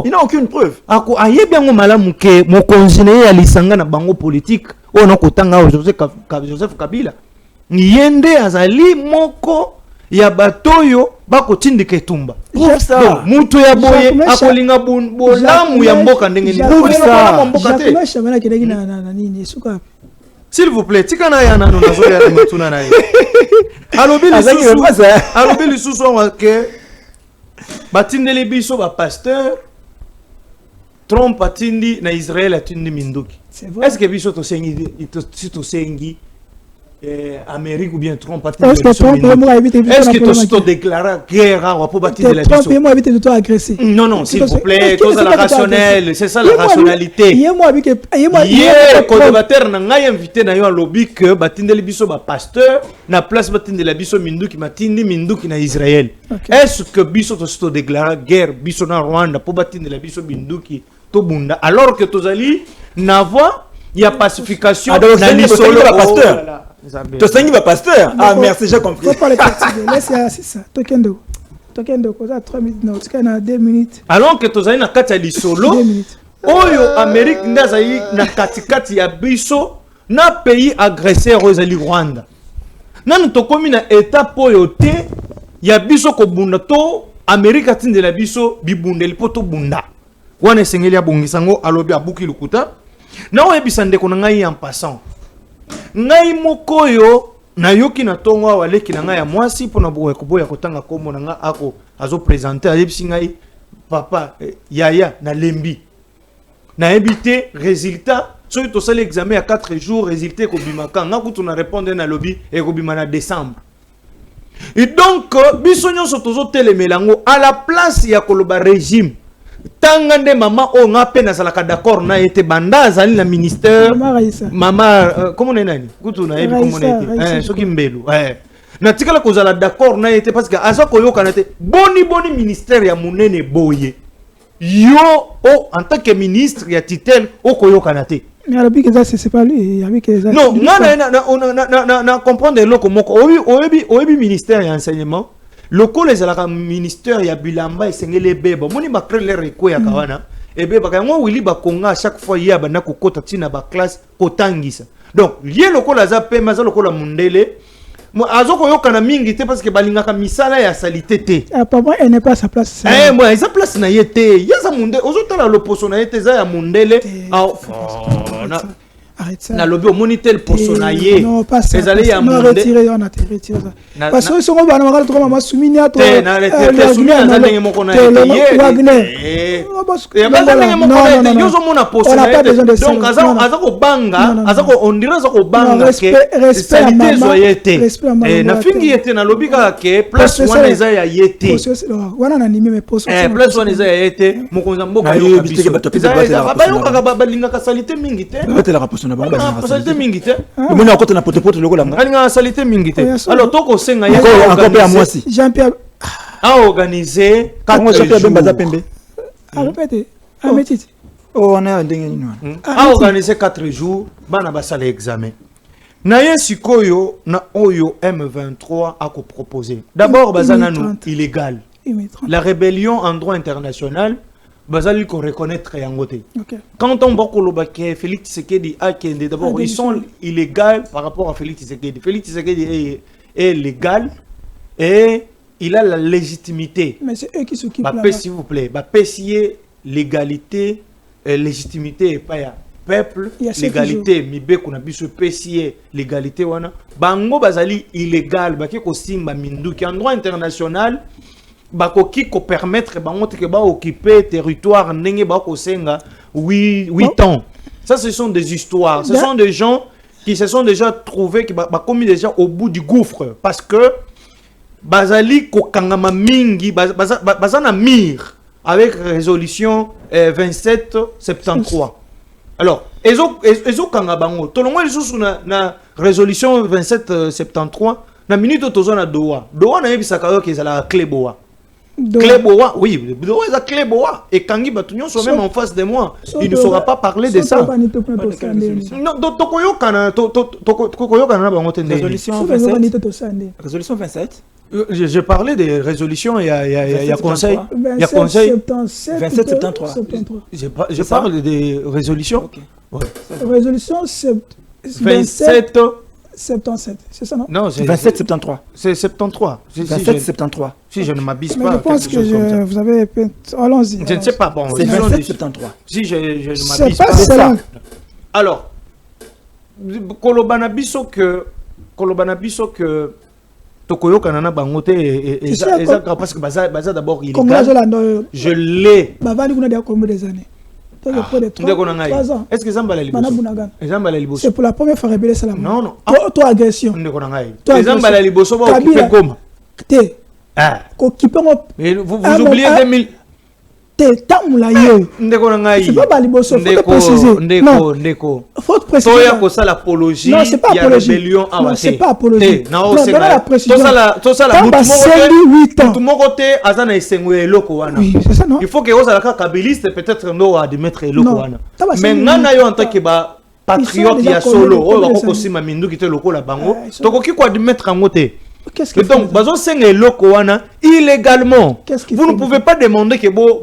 Il n'a aucune preuve. Ako aye biango malamu ke mo konzine ya lisanga na bango politique ona kotanga Joseph Kabila. Yende azali moko ya batoyo bako tindika etumba. Prouve ça. Mutu ya boye akolinga bolamu ya mboka ndenge ni. Prouve ça. S'il vous plaît, tikana ya nanu nazoya na matuna na ye. Alobi lisusu wa ke batindeli biso ba pasteur Trump atindi na Israël atindi minduki. Est-ce que biso to sengi Amérique ou bien Trump atindi biso minduki? Est-ce que to déclarer guerre ou pour battre la biso? Trump moi habite de toi agressé. Non s'il vous plaît, cause la rationnelle, c'est ça la rationalité. Conservateur na ngai invité na yo à lobby que batindeli biso ba pasteur na place batindeli biso minduki matindi minduki na Israël. Est-ce que biso to déclarer guerre biso na Rwanda pour batindeli biso minduki to bunda alors que tozali na voix il y a pacification na lisolo la pasteur. Tosengi ba pasteur. Ah merci, j'ai compris. Faut pas les fatiguer. Laisse ça. Tokendo koza 3 minutes non, tu na 2 minutes. Alors que tozali na kati ya lisolo. 2 minutes. Oyo Amérique ndazali na katikati ya biso na pays agresseur ozali Rwanda. Nanu tokomi na état oyo te ya biso ko bunda to Amérique atindela biso bibundeli poto bunda. Wana esengeli ya bongisango alobi abuki lukuta. Na oyebisa ndeko na ngai en passant. Ngai mokoyo na yoki na tongo waleki na ngai ya mwasi pona boya kotanga kombo na ngai ako azo présenter ayebisi ngai papa yaya na lembi. Na ebité résultat so to sali examen à 4 jours résultat ko bimaka ngaku tuna répondre na lobby et ko bimana décembre. Et donc biso nyonso tozo telemelango à la place ya koloba régime tangande maman on a peine à d'accord na été banda zali na ministère maman comment on est nani kutu na ebi comment on est soki mbelu na tikala ko zala d'accord na été parce que aza ko yo kanate boni ministère ya munene boye yo en tant que ministre ya titel o ko yo kanate mais alors que ça c'est pas lui avec les non na comprendre le moko oyebi ministère ya enseignement local les ala ministère ya bilamba esengele beba moni ba créer les recours ya kawana et beba ka ngo wili ba konga chaque fois ya bana ko kota tina ba classe kotangisa donc lié local za pe maza local mundele azoko yokana mingi te parce que balingaka misala ya salité te papa elle n'est pas à sa place moi sa place na yete yaza mundele ozotala loposo na yete za ya mundele arrête ça. Na lobby au monitel pour sonayer. Non, pas ça. Les allées ya non, retiré, on a retiré ça. Parce que ce qu'on va nous regarder trop maman soumina toi. Na retiré soumina na ndenge moko na été. Wagner. Et pas ndenge moko na été. Yo zo mona pour sonayer. On n'a pas besoin de ça. Donc azako banga, azako on dirait azako banga que respect à maman. Respect à maman. Et na fingi été na lobby ka que plus one eza ya yete. Wana na nimi me poso. Plus one eza ya yete. Mokonza mboka yo biso. Ba yo ka balinga ka salité mingi te. Salité mingi te. Mona ko na pote loko langa. Alinga salité mingi te. Alors toko senga ya encore pe à moi si. Jean-Pierre a organisé 4 Jean-Pierre jours. Bemba Pembe. Répétez. Ah métite. Oh on a ndenge nini wana. A organisé 4 jours bana basala examen. Na ye sikoyo na oyo M23 a ko proposer. D'abord bazana nous illégal. La rébellion en droit international bazali ko reconnaître yangote. Quand on va kolobaké Félix Tshisekedi a kende d'abord ils sont illégaux par rapport à Félix Tshisekedi. Félix Tshisekedi est légal et il a la légitimité. Mais c'est eux qui s'occupent là. S'il vous plaît, pessier légalité légitimité et pas ya peuple légalité mibe kuna biso pessier légalité wana bango bazali illégal baki ko simba mindu ki en droit international bakoki ko permettre bango te ba occuper territoire ndenge ba ko senga 8 ans. Ça ce sont des histoires, ce sont des gens qui se sont déjà trouvés qui ba commis déjà au bout du gouffre parce que bazali ko kangama mingi bazana mir avec résolution 2773. Alors ezo kanga bango tolongo lisusu na résolution 2773 na minute tozona doa na yebisaka yo kezala clé boa. Cléboa, oui, Doa est à Cléboa. Et Kangi Batunion sont même en face de moi. Il ne saura pas parler de ça. Non, Tokoyo Kana, Résolution 27. Résolution 27. Je parlais des résolutions, il y a conseil. Il y a conseil. 27-73. Je parle des résolutions. Résolution 27. 77, c'est ça non? Non, c'est 27-73. C'est 73. 27-73. Si je ne m'abuse pas. Je pense que vous avez... Allons-y. Je ne sais pas. Bon, c'est 27-73. Si je ne m'abuse pas. C'est ça. Alors, Kolobana biso que Tokoyo Kanana Bangote et parce que Baza d'abord il est. Je l'ai. Bavali kuna dia combien des années? Près de 3 ans. Est-ce que Zambala Liboso? C'est pour la première fois révéler ça là. Non. Toi agression. Zambala Liboso va occuper Goma. Te. Mais vous oubliez 2000. C'est pas Baliboso, faut te préciser. Non, faut te préciser. L'apologie. Non, c'est pas apologie. Non, c'est pas apologie. Non, c'est la précision. Tout ça, là, 8 ans. Tout le monde est Azana et Sengwe Lokowana. Oui, c'est ça, non? Il faut que vous ayez kabiliste peut-être non à admettre Lokowana. Mais maintenant, en tant que patriote, il y a solo. Oh, va aussi ma mindu qui te loko la bango. Donc, qui quoi admettre en moté? Donc, Bazo Sengwe Lokowana illégalement. Vous ne pouvez pas demander que vous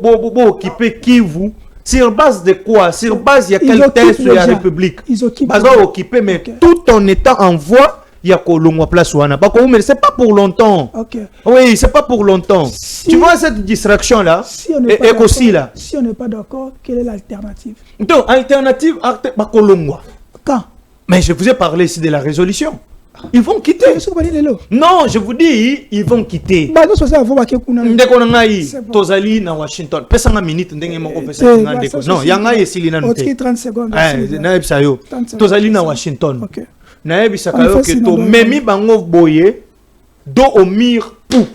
occupez qui vous. Sur base de quoi? Sur base, il y a quel texte de la République? Bazo occupé, mais tout en étant en voie. Il y a Kolongwa place wana. Mais c'est pas pour longtemps. Oui, c'est pas pour longtemps. Tu vois cette distraction là? Si on n'est pas d'accord, quelle est l'alternative? Donc, alternative, Kolongwa. Quand? Mais je vous ai parlé ici de la résolution. Ils vont quitter. Non, je vous dis, ils vont quitter. Tozali na Washington. Pesanga minute ndenge moko pesa ndeko. Non, yanga yesili na nute. 30 secondes. Na ebisa yo. Tozali na Washington. Na ebisa ka yo ke to memi bango boye do au mur pou.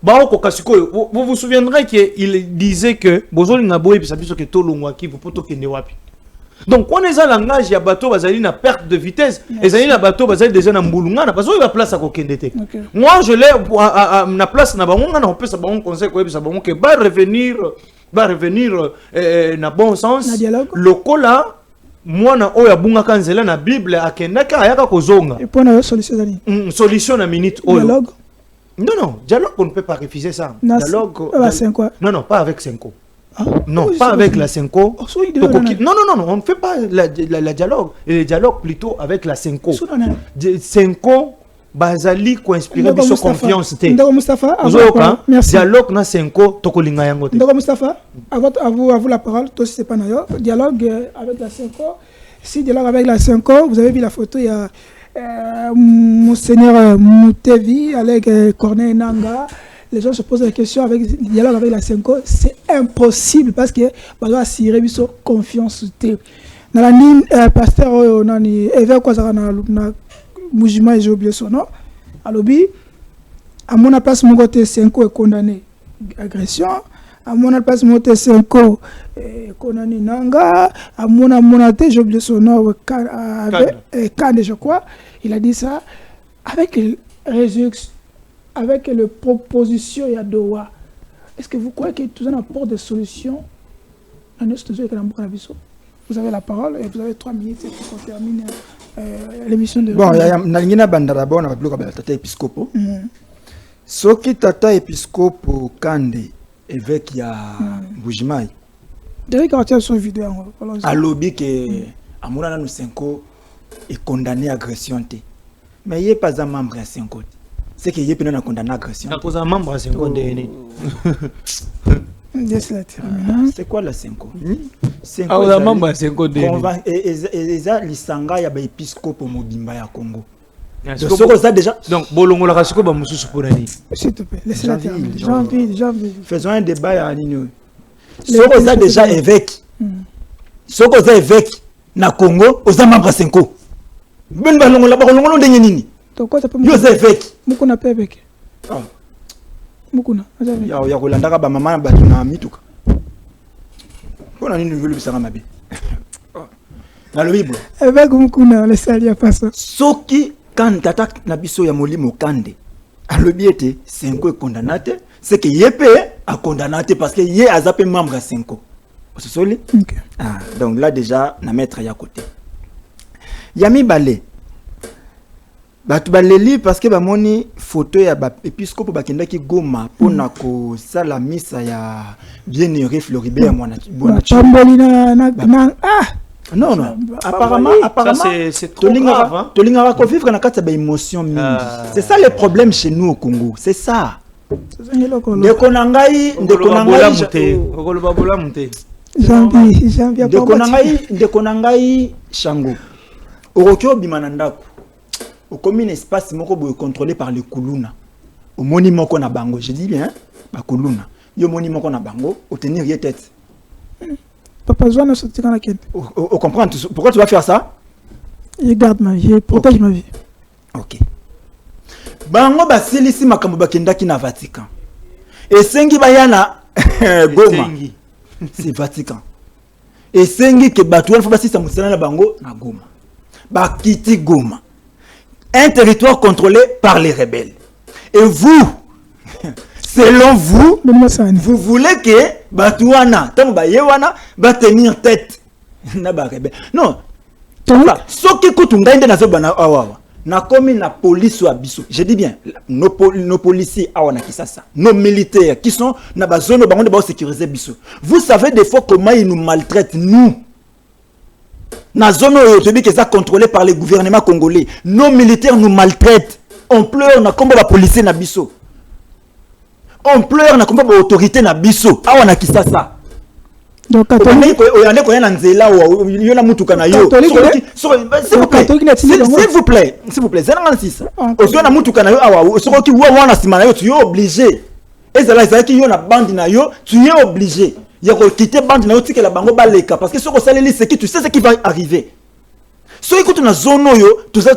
Vous vous souviendrez qu'il disait que Bozoli Naboye puis ça que Tolongwaki pour Kende wapi. Donc on est à langage ya bateau bazali na perte de vitesse et zali na bateau bazali déjà na mbulunga na parce que la place à Kokende te. Moi je l'ai na place na bango na on peut ça bango conseil ko ça bango que va revenir na bon sens lokola mwana oya bunga kanzela na Bible akendaka ayaka kozonga. Et pour na solution zali. Solution na minute dialogue. Non, dialogue, on ne peut pas refuser ça. Dialogue. Non, pas avec Senko. Non, pas avec la Senko. Non, on ne fait pas la dialogue. Le dialogue plutôt avec la Senko. Senko, Bazali, qui inspire de confiance. Dialogue na Senko, Tokolinga Yangote. Ndoko Mustafa, à vous la parole, toi c'est pas nayo. Dialogue avec la Senko. Si dialogue avec la Senko, vous avez vu la photo, il y a Monseigneur Moutevi avec Corneille Nanga. Les gens se posent la question avec le dialogue avec la Senko. C'est impossible parce que on doit assurer une confiance. Dans la ligne, pasteur Nani Eve Kwazara na Moujima, j'ai oublié son nom. À l'objet, à mon place, mon côté Senko est condamné agression. À mon place, mon côté Senko condamné Nanga. À mon côté, j'ai oublié son nom. Kande, je crois. Il a dit ça avec les propositions et Doha. Est-ce que vous croyez que tout ça apporte des solutions? Vous avez la parole et vous avez 3 minutes pour qu'on termine l'émission de... Bon, il y a un bandarabo, on a bloqué le tata épiscopo. Ce qui tata épiscopo Kande, évêque il y a Boujimai. Derrick a retiré son vidéo. À l'objet que Amourana Nusenko est condamné à agression. Mais il n'est pas un membre à 5 côtés. C'est qu'il est pas condamné à agression. À cause d'un membre à 5 côtés. C'est quoi la 5 côtés? C'est un membre à 5 côtés. Et ça, l'Isanga, il y a un épiscope au Mobimba à Congo. Donc, Bolongo la Rasiko, bah, monsieur Soupolani. S'il te plaît, laissez-la terminer. Janvier. Faisons un débat à l'Union. Ce qu'on a déjà évêque. Ce qu'on a évêque na Congo, aux membres à 5 côtés. Ben balongo la balongo ndenge nini? Donc quoi ça peut yo évêque. Mukuna pe évêque. Mukuna. Ya kolanda ba mama ba tuna mituka. Pona nini vulu bisanga mabe. Na le Bible. Évêque Mukuna le sali ya paso. Soki quand tata na biso ya molimo Kande. Alobi ete 5 condamné, c'est que yepé a condamné parce que yé a zappé membre à 5. Vous savez? OK. Ah, donc là déjà na mettre ya côté. Yami balé. Batu baleli parce que bamoni photo ya ba épiscope bakenda ki Goma pona ko sala misa ya bien-aimé Floribert mwana bona. Non, apparemment c'est trop grave. Tolinga va vivre na kati ba émotion mingi. C'est ça le problème chez nous au Congo, c'est ça. Ndeko nangai Ndeko nangai Shango. Orokyo bimanandako. Au commune espace moko boye contrôlé par les Kuluna. Au monument qu'on a bango, je dis bien, ba Kuluna. Yo monument qu'on a bango, au tenir y tête. Papa Joana sorti quand la quête. On comprend pourquoi tu vas faire ça? Je garde ma vie, je protège ma vie. OK. Bango ba silisi makambo bakendaki na Vatican. Et sengi bayana Goma. C'est Vatican. Et sengi ke batuan faut basisa musana na bango na Goma. Bakiti Goma. Un territoire contrôlé par les rebelles. Et vous, selon vous, vous voulez que Batouana, Tambayewana, va tenir tête. Non. Ce qui coûte un gain de la zone, na comme la police ou abisso. Je dis bien, nos policiers, nos militaires qui sont dans la zone où on sécuriser bisso. Vous savez des fois comment ils nous maltraitent, nous. Dans la zone où est contrôlée par les gouvernements congolais, nos militaires nous maltraitent. On pleure, on a comme la police na biso. On pleure, on a comme l'autorité na biso. Ah, on a qui ça? Donc, s'il vous plaît, obligé. Tu es obligé. Il y a quitter bande na tika la bango baleka parce que ce que tu sais ce qui va arriver. Ce qui est dans zone tout ça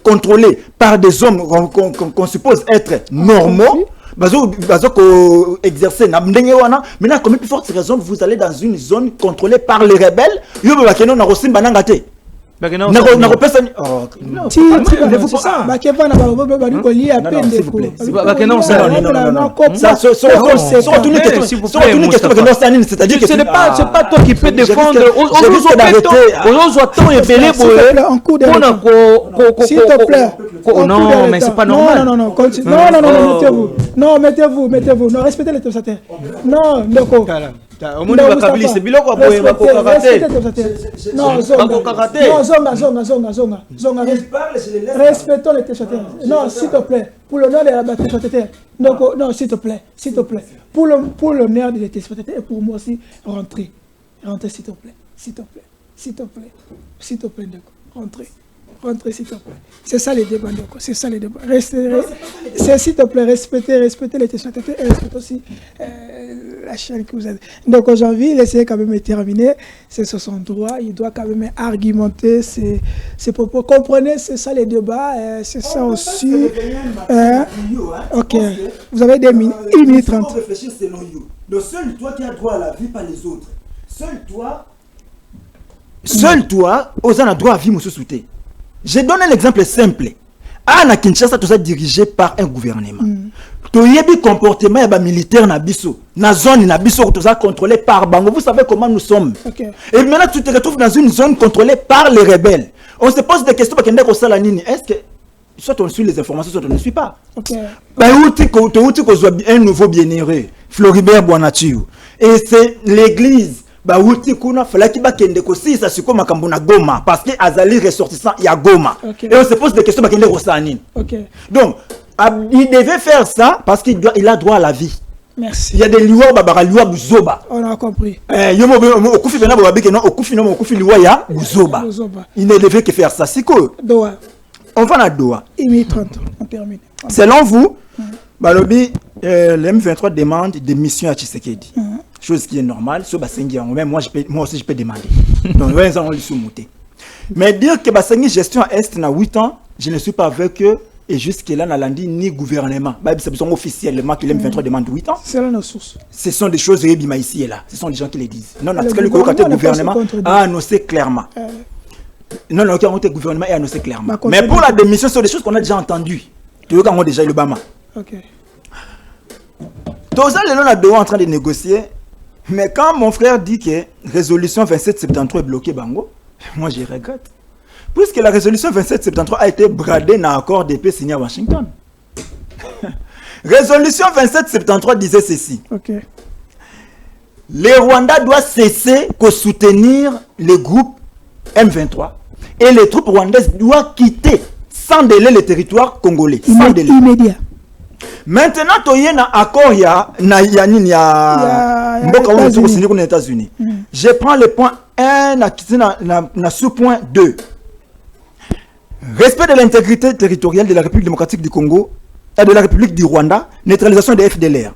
contrôlé par des hommes qu'on suppose être normaux, exercer maintenant comme plus forte raison vous allez dans une zone contrôlée par les rebelles c'est pas toi qui peux défendre s'il te plaît. Non, mais c'est pas normal. Non, mettez-vous. Non, respectez les téléspectateurs. Non, d'accord. Zonga. Respectons les téléspectateurs. Non, s'il te plaît. Pour l'honneur des téléspectateurs. Non, s'il te plaît. Pour l'honneur des téléspectateurs et pour moi aussi, rentrez, s'il te plaît. S'il te plaît, d'accord. Rentrez, s'il te plaît. C'est ça les débats, d'accord. C'est ça les débats. S'il te plaît, respectez les téléspectateurs et respectez aussi la chaîne que vous avez. Donc aujourd'hui, laissez quand même terminer. C'est sur son droit. Il doit quand même argumenter ses propos. Comprenez, c'est ça les débats. C'est ça aussi. Ok. Vous avez 1 minute 30. Réfléchir selon you. Donc seul toi qui as droit à la vie, pas les autres. Seul toi, aux a droit à vie, monsieur Souté. Je donne un exemple simple. À Kinshasa, tout ça dirigé par un gouvernement. Tu as un comportement militaire na biso, na zone na biso, tout ça contrôlé par Bango. Vous savez comment nous sommes. Okay. Et maintenant, tu te retrouves dans une zone contrôlée par les rebelles. On se pose des questions parce est-ce que soit on suit les informations, soit on ne suit pas. Okay. Un nouveau bien-aimé, Floribert Boanatiu. Et c'est l'église. Fallait qu'il bakende kosi ça siko makambo na Goma parce que azali ressortissant ya Goma. Okay. Et on se pose des questions bakende kosanine. Okay. Donc il devait faire ça parce qu'il a droit à la vie. Merci. Il y a des liwa babara liwa buzoba. On a compris. Yomo okufi bena babike non okufi non okufi liwa ya buzoba. Il ne devait que faire ça siko. Doha. On va à Doha. 1 minute 30. On termine. Selon vous, Balobi le M23 demande des missions à Tshisekedi. Chose qui est normale, même moi aussi je peux demander. Donc, mais dire que Bassengi gestion à Est na 8 ans, je ne suis pas avec eux et jusque-là, n'a ni gouvernement. C'est officiellement que l'M23 demande 8 ans. C'est là nos sources. Ce sont des choses ici et là. Ce sont des gens qui les disent. Non, le gouvernement a annoncé clairement. Non, le gouvernement a annoncé clairement. Mais pour la démission, ce sont des choses qu'on a déjà entendues. Tu vois, déjà le Bama. Ok. Tous les gens sont en train de négocier. Mais quand mon frère dit que résolution 2773 est bloquée, Bango, moi je regrette. Puisque la résolution 2773 a été bradée dans l'accord de paix signé à Washington. Résolution 2773 disait ceci. Okay. Le Rwanda doit cesser de soutenir le groupe M23 et les troupes rwandaises doivent quitter sans délai le territoire congolais. Sans délai. Immédiat. Maintenant, il y a un accord aux États-Unis. Je prends le point 1 sous-point 2. Respect de l'intégrité territoriale de la République démocratique du Congo et de la République du Rwanda, neutralisation des FDLR.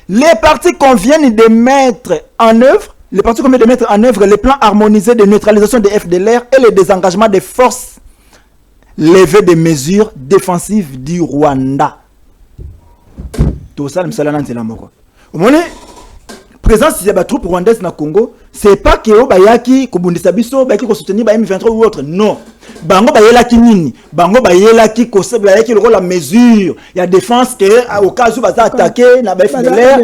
Les partis conviennent de mettre en œuvre les plans harmonisés de neutralisation des FDLR et le désengagement des forces levées des mesures défensives du Rwanda. Tout ça, la présence des troupes rwandaises dans le Congo, c'est pas que bayaki kobundisa biso bayaki ko soutenir ba M23 ou autre, non. Bango bayela ki nini, bango bayela ki ko se bayaki le la mesure, il y a défense que au cas où baza attaquer na ba FDLR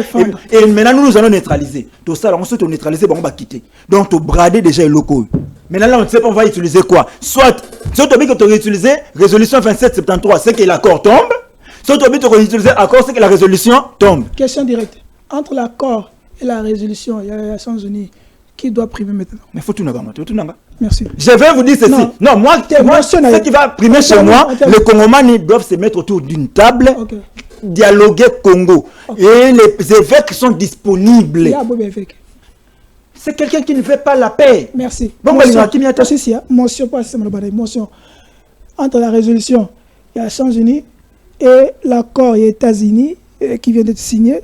et maintenant nous allons neutraliser. Tout ça, on se neutraliser, bango ba quitter. Donc to brader déjà les locaux. Maintenant là on ne sait pas on va utiliser quoi. Soit on peut utiliser résolution 2773, c'est que l'accord tombe. Soit on peut utiliser l'accord, c'est que la résolution tombe. Question directe. Entre l'accord et la résolution, il y a les Nations Unies qui doit primer maintenant. Mais faut tout n'aga. Merci. Je vais vous dire ceci. Non, moi ce qui va primer chez moi, les Congomans doivent se mettre autour d'une table, dialoguer Congo. Et les évêques sont disponibles. C'est quelqu'un qui ne fait pas la paix. Merci. Bon, motion entre la résolution et les Nations Unies et l'accord des États-Unis qui vient d'être signé,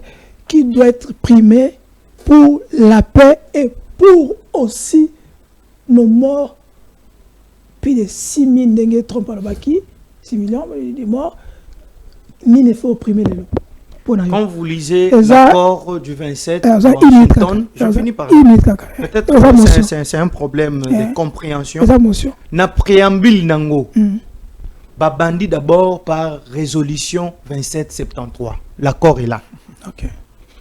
qui doit être primé pour la paix et pour aussi nos morts. Plus de 6 000 dengue trompes à la baki, 6 millions de morts, ni ne fait opprimer les loups. Quand vous lisez l'accord du 27 Washington, je finis par peut-être c'est un problème de compréhension. Na préambule nango. Babandi d'abord par résolution 2773. L'accord est là.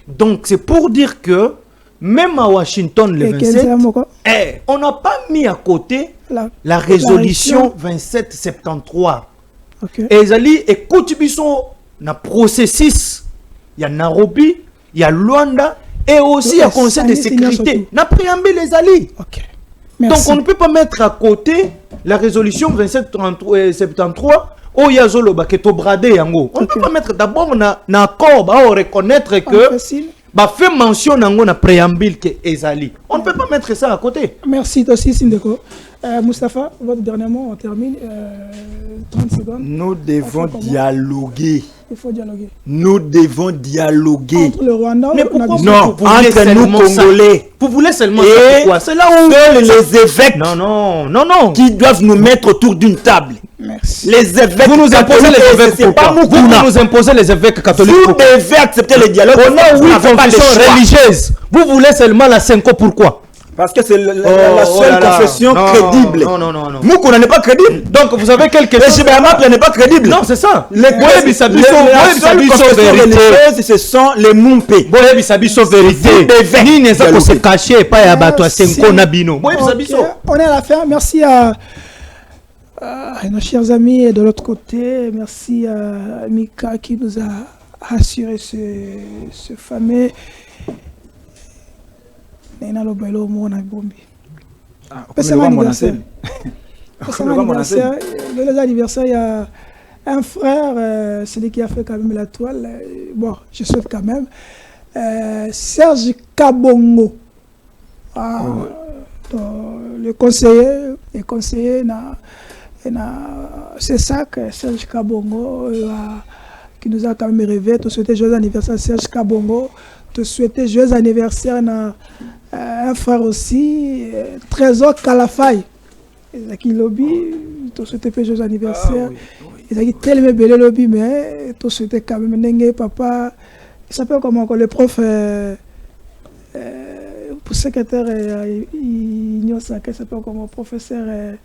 Donc c'est pour dire que même à Washington le 27, on n'a pas mis à côté la résolution 2773. Et Zali, écoute, na processus, il y a Nairobi, il y a Luanda, et aussi il y a Conseil de sécurité. Na préambule les alliés. Donc on ne peut pas mettre à côté la résolution 2773 où il y a Zoloba qui est bradé yango. On ne peut pas mettre d'abord na accord, on reconnaître que fait mention nango na préambule que Ezali. On ne peut pas mettre ça à côté. Merci aussi Sindeko. Moustapha, votre dernier mot, on termine. 30 secondes. Nous devons dialoguer. Il faut dialoguer. Nous devons dialoguer. Entre le Rwanda mais pourquoi non, entre nous Congolais. Vous voulez seulement ça pourquoi? C'est là où les évêques qui doivent nous mettre autour d'une table. Merci. Les évêques vous nous imposez les évêques pourquoi? Vous nous imposez les évêques catholiques. Vous devez accepter le dialogue. On a 8 confessions religieuses. Vous voulez seulement la 5 pourquoi? Parce que c'est la seule confession crédible. Non. Moukou n'est pas crédible. Donc vous avez quelque chose. Le n'est pas crédible. Non, c'est ça. La seule confession religieuse, ce sont les Mumpé. Boyebi Sabiso vérité. Ni ne ça se cacher pas à battre Senko Nabino. Boyebi Sabiso. On est à la fin. Merci à nos chers amis de l'autre côté. Merci à Mika qui nous a assuré ce fameux. C'est mon anniversaire. Le anniversaire, il y a un frère, celui qui a fait quand même la toile. Bon, je souhaite quand même. Serge Kabongo. Le conseiller, c'est ça que Serge Kabongo qui nous a quand même rêvé. Te souhaiter joyeux anniversaire Serge Kabongo. Te souhaiter joyeux anniversaire à un frère aussi, Trésor Kalafay. Ils lobby, te souhaiter joyeux anniversaire. Ils ont tellement bel lobby, mais te souhaiter quand même Nengue Papa. Il s'appelle comment le prof secrétaire il s'appelle comment professeur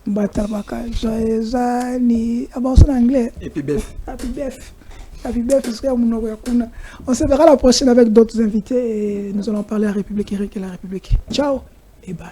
Mbata Baka. Joyeux anniversaire en anglais. Et puis bef. On se verra la prochaine avec d'autres invités et nous allons parler à la République et la République. Ciao et bye.